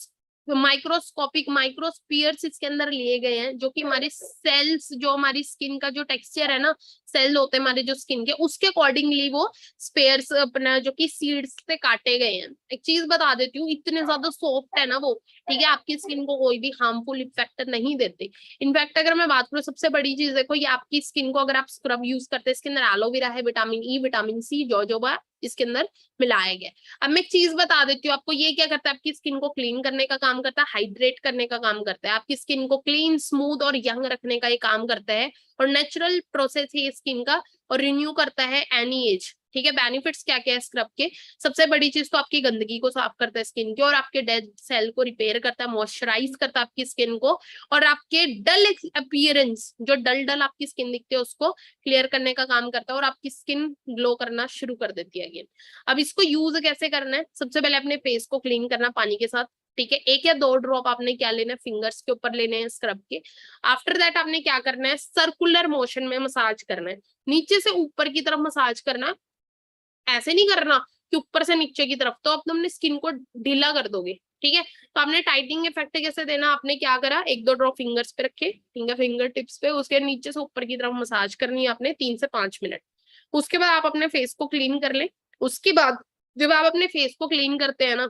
माइक्रोस्कोपिक माइक्रोस्पियर्स इसके अंदर लिए गए हैं, जो कि हमारे सेल्स, जो हमारी स्किन का जो टेक्सचर है ना, सेल होते हैं हमारे जो स्किन के, उसके अकॉर्डिंगली वो स्पेयर्स अपना जो कि सीड्स से काटे गए हैं। एक चीज बता देती हूँ, इतने ज्यादा सॉफ्ट है ना वो, ठीक है, आपकी स्किन को कोई भी हार्मफुल इफेक्ट नहीं देते। इनफैक्ट अगर मैं बात करूँ, सबसे बड़ी चीज देखो, ये आपकी स्किन को, अगर आप स्क्रब यूज करते हैं, इसके अंदर एलोवेरा है, vitamin E, vitamin C, jojoba इसके अंदर मिलाया गया। अब मैं एक चीज बता देती हूँ आपको, ये क्या करता है, आपकी स्किन को क्लीन करने का काम करता है, हाइड्रेट करने का काम करता है, आपकी स्किन को क्लीन, स्मूथ और यंग रखने का ये काम करता है। और नेचुरल प्रोसेस है स्किन का और रिन्यू करता है एनी एज। ठीक है, बेनिफिट्स क्या क्या है स्क्रब के? सबसे बड़ी चीज तो आपकी गंदगी को साफ करता है स्किन की, और आपके डेड सेल को रिपेयर करता है, मॉइस्चराइज करता है आपकी स्किन को, और आपके डल अपीयरेंस, जो डल डल आपकी स्किन दिखती है उसको क्लियर करने का काम करता है, और आपकी स्किन ग्लो करना शुरू कर देती है अगेन। अब इसको यूज कैसे करना है? सबसे पहले अपने फेस को क्लीन करना पानी के साथ। ठीक है, 1 या 2 ड्रॉप आपने क्या लेना है, फिंगर्स के ऊपर लेने हैं स्क्रब के। आफ्टर दैट आपने क्या करना है, सर्कुलर मोशन में मसाज करना है, नीचे से ऊपर की तरफ मसाज करना है। ऐसे नहीं करना कि ऊपर से नीचे की तरफ, तो आप अपने स्किन को ढीला कर दोगे। ठीक है, तो आपने टाइटिंग इफेक्ट कैसे देना, आपने क्या करा, 1-2 ड्रॉप फिंगर्स पे रखे, ठीक है, फिंगर टिप्स पे, उसके नीचे से ऊपर की तरफ मसाज करनी है आपने 3 से 5 मिनट। उसके बाद आप अपने फेस को क्लीन कर ले। उसके बाद जब आप अपने फेस को क्लीन करते हैं ना,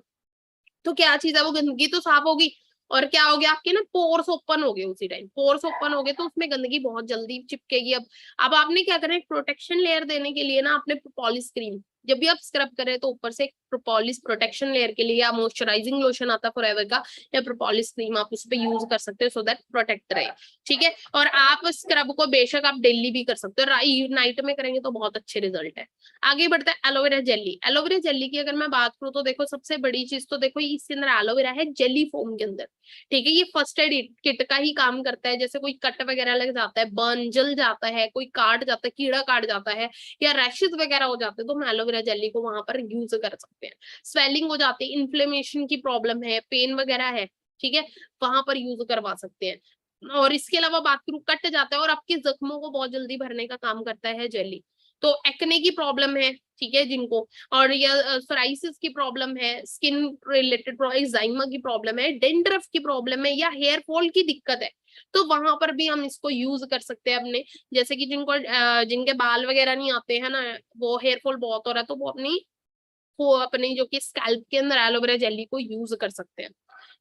तो क्या चीज है, वो गंदगी तो साफ होगी, और क्या हो गया, आपके ना पोर्स ओपन हो गए, उसी टाइम पोर्स ओपन हो गए तो उसमें गंदगी बहुत जल्दी चिपकेगी। अब आपने क्या करना है, प्रोटेक्शन लेयर देने के लिए ना आपने प्रोपोलिस क्रीम, जब भी आप स्क्रब करें तो ऊपर से प्रोपोलिस प्रोटेक्शन लेयर के लिए या मॉइस्चराइजिंग लोशन आता है फॉरएवर का, या प्रोपोलिस क्रीम आप उस पर यूज कर सकते हो, सो दैट प्रोटेक्ट रहे। ठीक है, और आप स्क्रब को बेशक आप डेली भी कर सकते हो, नाइट में करेंगे तो बहुत अच्छे रिजल्ट है। आगे बढ़ता है एलोवेरा जेली। एलोवेरा जेली की अगर मैं बात करूँ तो देखो, सबसे बड़ी चीज तो देखो इसके अंदर एलोवेरा है जेली फॉर्म के अंदर। ठीक है, ये फर्स्ट एड किट का ही काम करता है, जैसे कोई कट वगैरह लग जाता है, बर्न जल जाता है, कोई काट जाता है, कीड़ा काट जाता है, या रैशेस वगैरह हो जाते हैं, तो हम एलोवेरा जेली को वहां पर यूज कर सकते हैं। स्वेलिंग हो जाती है, इन्फ्लेमेशन की प्रॉब्लम है, पेन वगैरह है, ठीक है, वहां पर यूज करवा सकते हैं। और इसके अलावा बात करूं, कट जाता है और आपके जख्मों को बहुत जल्दी भरने का काम करता है जेली। तो एक्ने की प्रॉब्लम है, ठीक है, जिनको, और या सोराइसिस की प्रॉब्लम है, स्किन रिलेटेड एक्जिमा की प्रॉब्लम है, डेंड्रफ की प्रॉब्लम है, या हेयर फॉल की दिक्कत है, तो वहां पर भी हम इसको यूज कर सकते हैं अपने। जैसे कि जिनको जिनके बाल वगैरह नहीं आते हैं ना, वो हेयर फॉल बहुत हो रहा है, तो वो अपनी जो कि स्कैल्प के अंदर एलोवेरा जेली को यूज कर सकते हैं।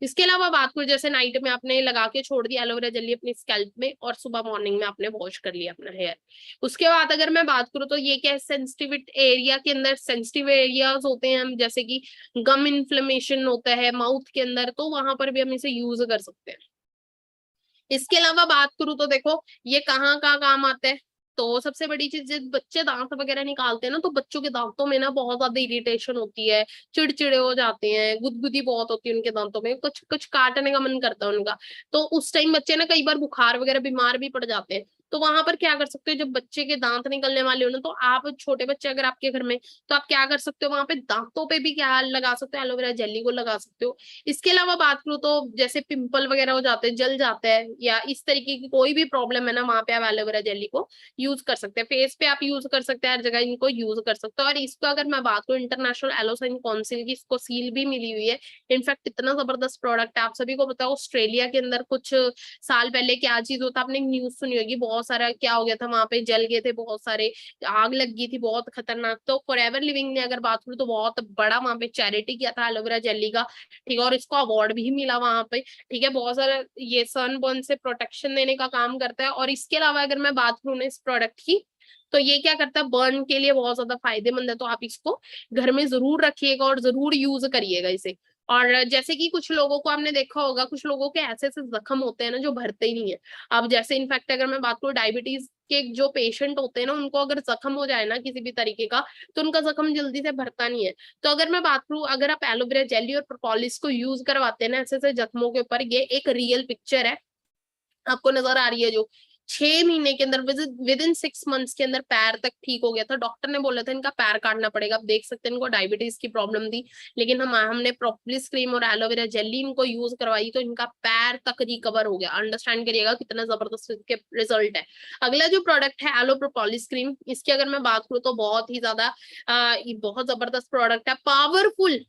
इसके अलावा बात करूं, जैसे नाइट में आपने लगा के छोड़ दिया एलोवेरा जेली अपनी स्कैल्प में, और सुबह मॉर्निंग में आपने वॉश कर लिया अपना हेयर। उसके बाद अगर मैं बात करूं तो ये क्या है, सेंसिटिव एरिया के अंदर, सेंसिटिव एरियाज होते हैं हम, जैसे कि गम इन्फ्लेमेशन होता है माउथ के अंदर, तो वहां पर भी हम इसे यूज कर सकते हैं। इसके अलावा बात करूं तो देखो ये कहाँ कहाँ काम आता है। तो सबसे बड़ी चीज, जब बच्चे दांत वगैरह निकालते हैं ना, तो बच्चों के दांतों में ना बहुत ज्यादा इरिटेशन होती है, चिड़चिड़े हो जाते हैं, गुदगुदी बहुत होती है उनके दांतों में, कुछ कुछ काटने का मन करता है उनका। तो उस टाइम बच्चे ना कई बार बुखार वगैरह बीमार भी पड़ जाते हैं। तो वहां पर क्या कर सकते हो, जब बच्चे के दांत निकलने वाले हो ना, तो आप छोटे बच्चे अगर आपके घर में, तो आप क्या कर सकते हो, वहां पे दांतों पे भी क्या लगा सकते हो, एलोवेरा जेली को लगा सकते हो। इसके अलावा बात करूँ तो जैसे पिंपल वगैरह हो जाते हैं, जल जाता है, या इस तरीके की कोई भी प्रॉब्लम है ना, वहां पे आप एलोवेरा जेली को यूज कर सकते हैं। फेस पे आप यूज कर सकते हैं, हर जगह इनको यूज कर सकते हैं। और इसको अगर मैं बात करूँ, इंटरनेशनल एलोसाइन काउंसिल की इसको सील भी मिली हुई है। इनफैक्ट इतना जबरदस्त प्रोडक्ट है, आप सभी को पता है ऑस्ट्रेलिया के अंदर कुछ साल पहले क्या चीज होता, आपने न्यूज सुनी होगी, बहुत सारा क्या हो गया था, वहां पे जल गए थे बहुत सारे, आग लग गई थी बहुत खतरनाक। तो फॉरएवर लिविंग ने अगर बात करूँ तो बहुत बड़ा वहां पे चैरिटी किया था एलोवेरा जेली का। ठीक है, और इसको अवार्ड भी मिला वहां पे। ठीक है, बहुत सारा ये सनबर्न से प्रोटेक्शन देने का काम करता है। और इसके अलावा अगर मैं बात करूँ ना इस प्रोडक्ट की, तो ये क्या करता है, बर्न के लिए बहुत ज्यादा फायदेमंद है, तो आप इसको घर में जरूर रखिएगा और जरूर यूज करिएगा इसे। और जैसे कि कुछ लोगों को आपने देखा होगा, कुछ लोगों के ऐसे ऐसे जख्म होते हैं ना जो भरते ही नहीं है। अब जैसे इनफैक्ट अगर मैं बात करूँ, डायबिटीज के जो पेशेंट होते हैं ना, उनको अगर जख्म हो जाए ना किसी भी तरीके का, तो उनका जख्म जल्दी से भरता नहीं है। तो अगर मैं बात करूँ, अगर आप एलोवेरा जेली और प्रोपोलिस को यूज करवाते हैं ना ऐसे ऐसे जख्मों के ऊपर, ये एक रियल पिक्चर है, आपको नजर आ रही है जो 6 महीने के अंदर, विद इन 6 मंथ्स के अंदर पैर तक ठीक हो गया था। डॉक्टर ने बोला था इनका पैर काटना पड़ेगा। आप देख सकते हैं इनको डायबिटीज की प्रॉब्लम थी, लेकिन हमने प्रोपोलिस क्रीम और एलोवेरा जेली इनको यूज करवाई, तो इनका पैर तक रिकवर हो गया। अंडरस्टैंड करिएगा कितना जबरदस्त इसके रिजल्ट है। अगला जो प्रोडक्ट है एलो प्रोपोलिस क्रीम, इसकी अगर मैं बात करूँ तो बहुत ही ज्यादा ये बहुत जबरदस्त प्रोडक्ट है, पावरफुल।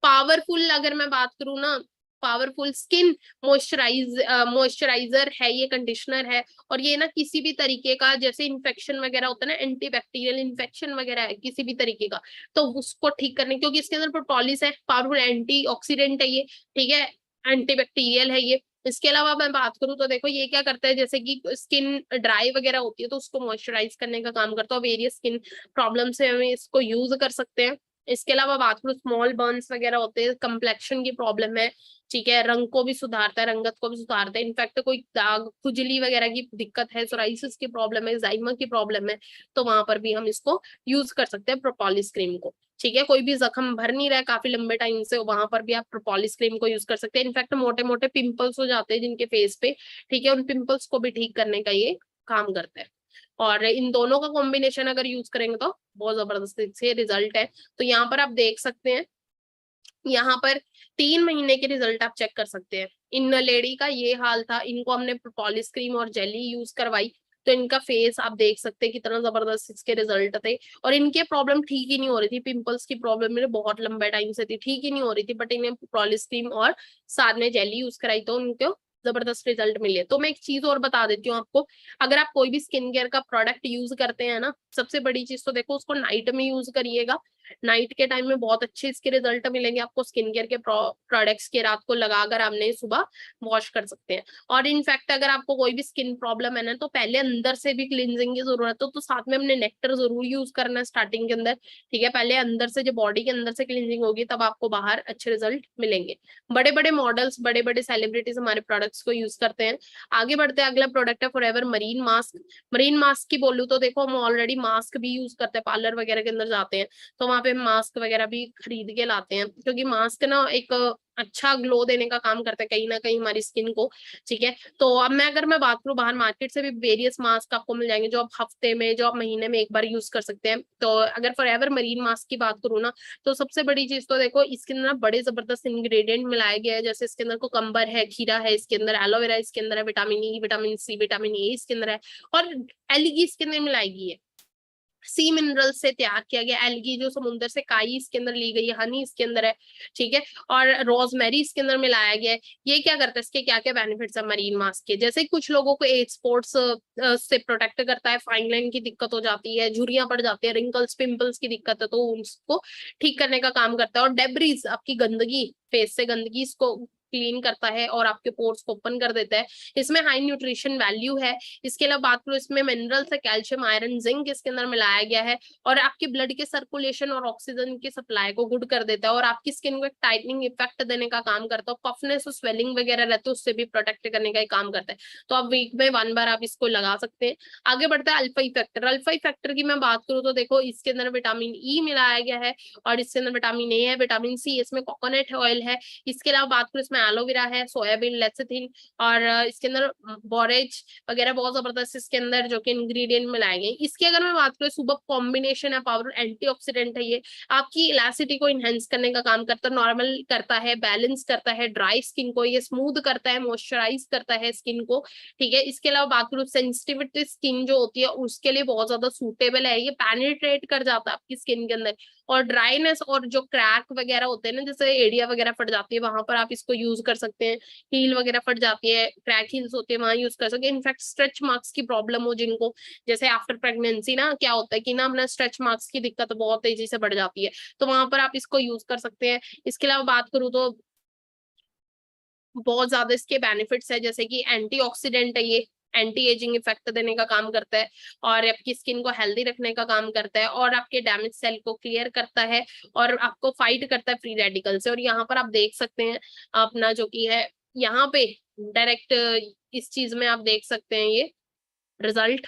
पावरफुल अगर मैं बात करूँ ना, पावरफुल स्किन मॉइस्चराइजर है, ये कंडीशनर है। और ये ना किसी भी तरीके का जैसे इन्फेक्शन वगैरह होता है ना, एंटीबैक्टीरियल इन्फेक्शन वगैरह है किसी भी तरीके का, तो उसको ठीक करने, क्योंकि इसके अंदर प्रोपोलिस है, पावरफुल एंटीऑक्सीडेंट है ये, ठीक है, एंटीबैक्टीरियल है ये। इसके अलावा मैं बात करूँ तो देखो ये क्या करता है, जैसे कि स्किन ड्राई वगैरह होती है तो उसको मॉइस्चराइज करने का काम करता है। वेरियस स्किन प्रॉब्लम से हमें इसको यूज कर सकते हैं। इसके अलावा बात करूं, स्मॉल बर्न्स वगैरह होते हैं, कंप्लेक्शन की प्रॉब्लम है, ठीक है, रंग को भी सुधारता है, रंगत को भी सुधारता है। इनफैक्ट कोई दाग खुजली वगैरह की दिक्कत है, सोराइसिस की प्रॉब्लम है, जाइमा की प्रॉब्लम है, तो वहां पर भी हम इसको यूज कर सकते हैं प्रोपोलिस क्रीम को। ठीक है, कोई भी जख्म भर नहीं रहा है काफी लंबे टाइम से, वहां पर भी आप प्रोपोलिस क्रीम को यूज कर सकते हैं। इनफैक्ट मोटे मोटे पिंपल्स हो जाते हैं जिनके फेस पे, ठीक है, उन पिंपल्स को भी ठीक करने का ये काम करता है। और इन दोनों का कॉम्बिनेशन अगर यूज करेंगे तो बहुत जबरदस्त से रिजल्ट है। तो यहाँ पर आप देख सकते हैं, यहाँ पर 3 महीने के रिजल्ट आप चेक कर सकते हैं। इन लेडी का ये हाल था, इनको हमने प्रोपोलिस क्रीम और जेली यूज करवाई, तो इनका फेस आप देख सकते हैं कितना जबरदस्त इसके रिजल्ट थे। और इनके प्रॉब्लम ठीक ही नहीं हो रही थी, पिंपल्स की प्रॉब्लम मेरे बहुत लंबे टाइम से थी, ठीक ही नहीं हो रही थी, बट इन्हें प्रोपोलिस क्रीम और साथ में जेली यूज कराई तो उनको जबरदस्त रिजल्ट मिले। तो मैं एक चीज और बता देती हूँ आपको, अगर आप कोई भी स्किन केयर का प्रोडक्ट यूज करते हैं ना, सबसे बड़ी चीज तो देखो उसको नाइट में यूज करिएगा। नाइट के टाइम में बहुत अच्छे इसके रिजल्ट मिलेंगे आपको स्किन केयर के प्रोडक्ट्स के। रात को लगाकर आपने सुबह वॉश कर सकते हैं। और इनफैक्ट अगर आपको कोई भी स्किन प्रॉब्लम है ना, तो पहले अंदर से भी क्लींजिंग की जरूरत है, तो साथ में हमने नेक्टर जरूर यूज करना है स्टार्टिंग के अंदर। ठीक है, पहले अंदर से, जब बॉडी के अंदर से क्लींजिंग होगी तब आपको बाहर अच्छे रिजल्ट मिलेंगे। बड़े बड़े मॉडल्स, बड़े बड़े सेलिब्रिटीज हमारे प्रोडक्ट्स को यूज करते हैं। आगे बढ़ते हैं, अगला प्रोडक्ट है forever marine mask. Marine mask की बोलूं तो देखो, हम ऑलरेडी मास्क भी यूज करते हैं, पार्लर वगैरह के अंदर जाते हैं तो वहां पे मास्क वगैरह भी खरीद के लाते हैं, क्योंकि मास्क ना एक अच्छा ग्लो देने का काम करता है कहीं ना कहीं हमारी स्किन को। ठीक है, तो अब मैं बात करूं, बाहर मार्केट से भी वेरियस मास्क आपको मिल जाएंगे, जो आप हफ्ते में, जो आप महीने में एक बार यूज कर सकते हैं। तो अगर फॉरएवर मरीन मास्क की बात करूँ ना, तो सबसे बड़ी चीज तो देखो, इसके अंदर बड़े जबरदस्त इंग्रेडिएंट मिलाया गया है। जैसे इसके अंदर कोकम्बर है, खीरा है, इसके अंदर एलोवेरा, इसके अंदर है vitamin E, vitamin C, vitamin A इसके अंदर है, और एलगी इसके अंदर मिलाई गई है। सी मिनरल से तैयार किया गया एल्गी, जो समुद्र से काई इसके अंदर ली गई है, हनी इसके अंदर है। ठीक है, और रोजमेरी इसके अंदर मिलाया गया है। ये क्या करता है, इसके क्या क्या बेनिफिट्स है मरीन मास्क के, जैसे कुछ लोगों को एज स्पॉट्स से प्रोटेक्ट करता है, फाइन लाइन की दिक्कत हो जाती है, झुर्रियां पड़ जाती है, रिंकल्स पिंपल्स की दिक्कत है, तो उसको ठीक करने का काम करता है। और डेब्रीज, आपकी गंदगी, फेस से गंदगी, इसको क्लीन करता है और आपके पोर्स को ओपन कर देता है। इसमें हाई न्यूट्रिशन वैल्यू है। इसके अलावा बात करूं, इसमें मिनरल्स है, कैल्शियम, आयरन, जिंक इसके अंदर मिलाया गया है, और आपके ब्लड के सर्कुलेशन और ऑक्सीजन की सप्लाई को गुड कर देता है, और आपकी स्किन को एक टाइटनिंग इफेक्ट देने का काम करता है। पफनेस और स्वेलिंग वगैरह रहते हैं उससे भी प्रोटेक्ट करने का काम करता है। तो आप वीक में 1 बार आप इसको लगा सकते हैं। आगे बढ़ता है अल्फा इफेक्टर। अल्फा इफेक्टर की मैं बात करूँ तो देखो, इसके अंदर विटामिन ई मिलाया गया है, और इसके अंदर विटामिन ए है, विटामिन सी, इसमें कोकोनट ऑयल है। इसके अलावा बात करूँ, इसमें एलोवेरा है, सोयाबीन, लेसिथिन, और इसके अंदर बोरेज वगैरह बहुत जबरदस्त इसके अंदर जो कि इंग्रेडिएंट मिलाए गए। इसकी अगर मैं बात करूँ, सुबह कॉम्बिनेशन है, पावर एंटीऑक्सीडेंट है, ये आपकी इलास्टिसिटी को इनहेंस करने का काम करता है, नॉर्मल करता है, बैलेंस करता है ड्राई स्किन को, ये स्मूथ करता है, मॉइस्चराइज करता है स्किन को। ठीक है, इसके अलावा बात करूँ, सेंसिटिविटी स्किन जो होती है उसके लिए बहुत ज्यादा सूटेबल है, ये पेनिट्रेट कर जाता है आपकी स्किन के अंदर। और ड्राइनेस और जो क्रैक वगैरह होते हैं ना, जैसे एड़िया वगैरह फट जाती है, वहां पर आप इसको यूज कर सकते हैं। हील वगैरह फट जाती है, क्रैक हील्स होती है, वहां यूज कर सकते हैं। इनफैक्ट स्ट्रेच मार्क्स की प्रॉब्लम हो जिनको, जैसे आफ्टर प्रेगनेंसी ना क्या होता है कि ना अपना स्ट्रेच मार्क्स की दिक्कत बहुत तेजी से बढ़ जाती है, तो वहां पर आप इसको यूज कर सकते हैं। इसके अलावा बात करूँ तो बहुत ज्यादा इसके बेनिफिट्स है, जैसे कि एंटीऑक्सीडेंट है ये, एंटी एजिंग इफेक्ट देने का काम करता है, और आपकी स्किन को हेल्दी रखने का काम करता है, और आपके डैमेज सेल को क्लियर करता है, और आपको फाइट करता है फ्री रेडिकल से। और यहाँ पर आप देख सकते हैं अपना जो कि है, यहाँ पे डायरेक्ट इस चीज में आप देख सकते हैं ये रिजल्ट।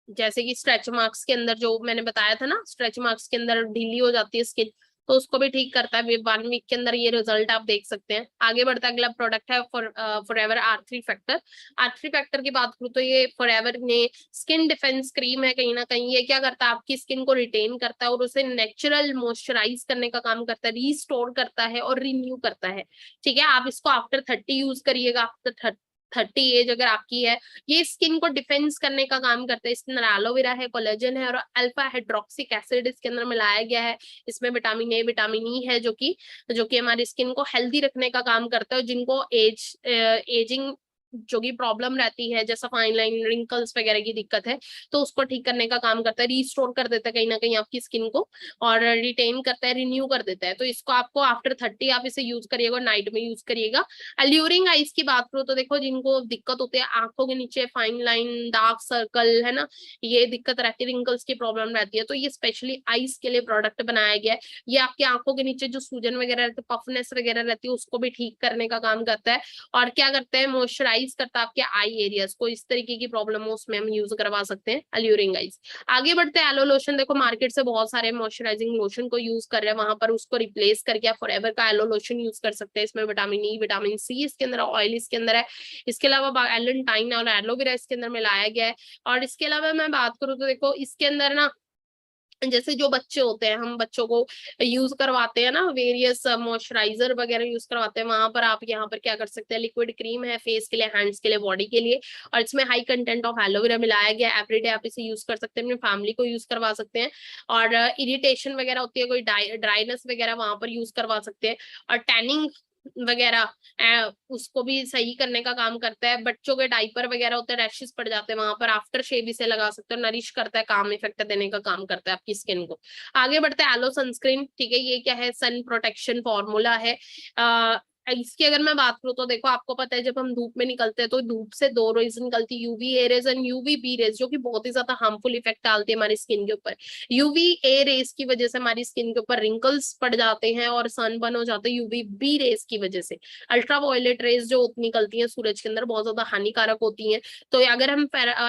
जैसे कि स्ट्रेच मार्क्स के अंदर जो मैंने बताया था ना, स्ट्रेच मार्क्स के अंदर ढीली हो जाती है स्किन, तो उसको भी ठीक करता है 1 वीक के अंदर, ये रिजल्ट आप देख सकते हैं। आगे बढ़ता है, अगला प्रोडक्ट है forever R3 factor. R3 factor की बात करूँ तो ये फॉरएवर ने स्किन डिफेंस क्रीम है, कहीं ना कहीं ये क्या करता है, आपकी स्किन को रिटेन करता है और उसे नेचुरल मॉइस्चराइज करने का काम करता है, रीस्टोर करता है और रिन्यू करता है। ठीक है, आप इसको आफ्टर 30 यूज करिएगा, आफ्टर 30 एज अगर आपकी है। ये स्किन को डिफेंस करने का काम करता है। इसके अंदर एलोवेरा है, कोलेजन है, और अल्फा हाइड्रोक्सिक एसिड इसके अंदर मिलाया गया है। इसमें विटामिन ए, विटामिन ई है, जो कि हमारी स्किन को हेल्दी रखने का काम करता है। जिनको एजिंग जो की प्रॉब्लम रहती है, जैसा फाइन लाइन, रिंकल्स वगैरह की दिक्कत है, तो उसको ठीक करने का काम करता है, रीस्टोर कर देता है कहीं ना कहीं आपकी स्किन को, और रिटेन करता है, रिन्यू कर देता है। तो इसको आपको आफ्टर 30 आप इसे यूज करिएगा, नाइट में यूज करिएगा। अल्यूरिंग आइज की बात करो तो देखो, जिनको दिक्कत होती है आंखों के नीचे फाइन लाइन, डार्क सर्कल, है ना, ये दिक्कत रहती है, रिंकल्स की प्रॉब्लम रहती है, तो ये स्पेशली आइज के लिए प्रोडक्ट बनाया गया है। ये आपकी आंखों के नीचे जो सूजन वगैरह रहती है, पफनेस वगैरह रहती है, उसको भी ठीक करने का काम करता है। और क्या करते हैं, मॉइस्चराइज करता है आपके आई एरियाज को, इस तरीके की प्रॉब्लम हो उसमें हम यूज करवा सकते हैं अल्यूरिंग आइज। आगे बढ़ते हैं, एलो लोशन। देखो मार्केट से बहुत सारे मॉइस्चराइजिंग लोशन को यूज कर रहे हैं, वहां पर उसको रिप्लेस करके आप फॉरएवर का एलो लोशन यूज कर सकते हैं। इसमें विटामिन ई, विटामिन सी इसके अंदर, ऑयल इसके अंदर है। इसके अलावा एलेंटाइन और एलोवेरा इसके अंदर मिलाया गया है। और इसके अलावा मैं बात करूँ तो देखो इसके अंदर ना, जैसे जो बच्चे होते हैं, हम बच्चों को यूज करवाते हैं ना, वेरियस मॉइस्चराइजर वगैरह यूज करवाते हैं, वहां पर आप यहाँ पर क्या कर सकते हैं, लिक्विड क्रीम है फेस के लिए, हैंड्स के लिए, बॉडी के लिए, और इसमें हाई कंटेंट ऑफ एलोवेरा मिलाया गया। एवरीडे आप इसे यूज कर सकते हैं, अपनी फैमिली को यूज करवा सकते हैं। और इरिटेशन वगैरह होती है, कोई ड्राइनेस वगैरह, वहां पर यूज करवा सकते हैं। और टैनिंग वगैरह उसको भी सही करने का काम करता है। बच्चों के डाइपर वगैरह होते हैं, रैशेस पड़ जाते हैं, वहां पर आफ्टर शेव इसे लगा सकते हो, नरिश करता है, काम इफेक्ट देने का काम करता है आपकी स्किन को। आगे बढ़ते हैं, एलो सनस्क्रीन। ठीक है, ये क्या है, सन प्रोटेक्शन फॉर्मूला है। इसकी अगर मैं बात करूँ तो देखो, आपको पता है जब हम धूप में निकलते हैं तो धूप से दो रेज निकलती है, UV A rays and UV B rays, जो कि बहुत ही ज्यादा हार्मफुल इफेक्ट डालती है हमारी स्किन के ऊपर। यूवी ए रेज की वजह से हमारी स्किन के ऊपर रिंकल्स पड़ जाते हैं और सनबर्न हो जाते हैं, यूवी बी रेज की वजह से अल्ट्रा वायलेट रेज जो निकलती हैं सूरज के अंदर, बहुत ज्यादा हानिकारक होती हैं। तो अगर हम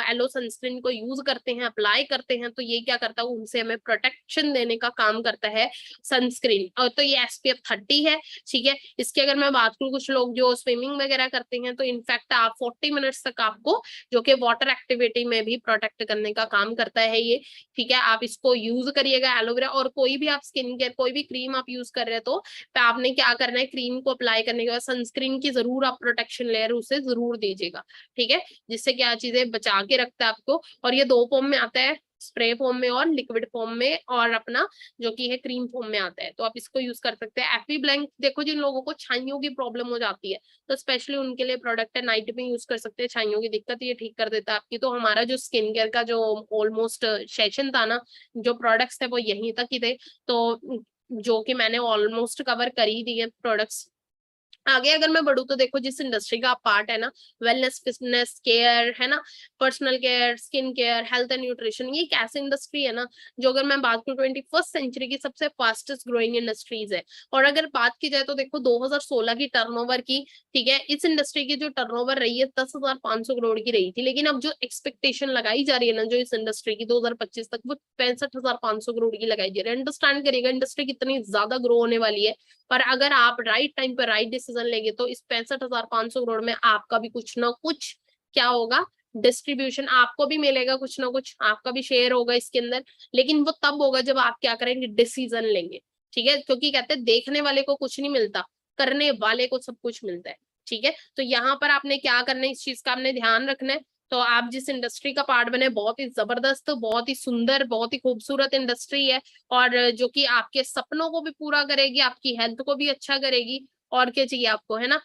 एलो सनस्क्रीन को यूज करते हैं, अप्लाई करते हैं, तो ये क्या करता है, उनसे हमें प्रोटेक्शन देने का काम करता है सनस्क्रीन। और तो ये SPF 30 है। ठीक है, इसकी अगर मैं बात करूँ, कुछ लोग जो स्विमिंग वगैरह करते हैं, तो इनफैक्ट आप 40 मिनट्स तक आपको, जो कि वाटर एक्टिविटी में भी प्रोटेक्ट करने का काम करता है ये। ठीक है, आप इसको यूज करिएगा एलोवेरा। और कोई भी आप स्किन केयर, कोई भी क्रीम आप यूज कर रहे हैं, तो आपने क्या करना है, क्रीम को अप्लाई करने के बाद सनस्क्रीन की जरूर आप प्रोटेक्शन लेयर उसे जरूर दीजिएगा। ठीक है, जिससे क्या चीजें बचा के रखता है आपको। और ये दो फॉर्म में आता है, स्प्रे फॉर्म में और लिक्विड फॉर्म में, और अपना जो कि है क्रीम फॉर्म में आता है, तो आप इसको यूज कर सकते हैं। एफी ब्लैंक, देखो जिन लोगों को छाइयों की प्रॉब्लम हो जाती है, तो स्पेशली उनके लिए प्रोडक्ट है, नाइट में यूज कर सकते हैं, छाइयों की दिक्कत ये ठीक कर देता है आपकी। तो हमारा जो स्किन केयर का जो ऑलमोस्ट सेशन था ना, जो प्रोडक्ट्स थे वो यहीं तक ही थे, तो जो कि मैंने ऑलमोस्ट कवर कर ही दिए प्रोडक्ट्स। आगे अगर मैं बढ़ू तो देखो, जिस इंडस्ट्री का पार्ट है ना, वेलनेस, फिटनेस, केयर, है ना, personal care, skin care, health and nutrition, ये एक ऐसी इंडस्ट्री है ना, जो अगर मैं बात करूँ 21st सेंचुरी की सबसे फास्टेस्ट ग्रोइंग इंडस्ट्रीज है। और अगर बात की जाए तो देखो 2016 की टर्नओवर की, ठीक है, इस इंडस्ट्री की जो टर्नओवर रही है 10,500 करोड़ की रही थी, लेकिन अब जो एक्सपेक्टेशन लगाई जा रही है ना, जो इस इंडस्ट्री की 2025 तक, वो 65,500 करोड़ की लगाई जा रही है। अंडरस्टैंड करिएगा इंडस्ट्री कितनी ज्यादा ग्रो होने वाली है। पर अगर आप राइट टाइम पर राइट डिसीजन लेंगे, तो इस 65,500 करोड़ में आपका भी कुछ ना कुछ क्या होगा, डिस्ट्रीब्यूशन आपको भी मिलेगा, कुछ ना कुछ आपका भी शेयर होगा इसके अंदर। लेकिन वो तब होगा जब आप क्या करेंगे, डिसीजन लेंगे। ठीक है, क्योंकि कहते हैं देखने वाले को कुछ नहीं मिलता, करने वाले को सब कुछ मिलता है। ठीक है, तो यहाँ पर आपने क्या करना है, इस चीज का आपने ध्यान रखना है। तो आप जिस इंडस्ट्री का पार्ट बने, बहुत ही जबरदस्त, बहुत ही सुंदर, बहुत ही खूबसूरत इंडस्ट्री है, और जो कि आपके सपनों को भी पूरा करेगी, आपकी हेल्थ को भी अच्छा करेगी, और क्या चाहिए आपको, है ना।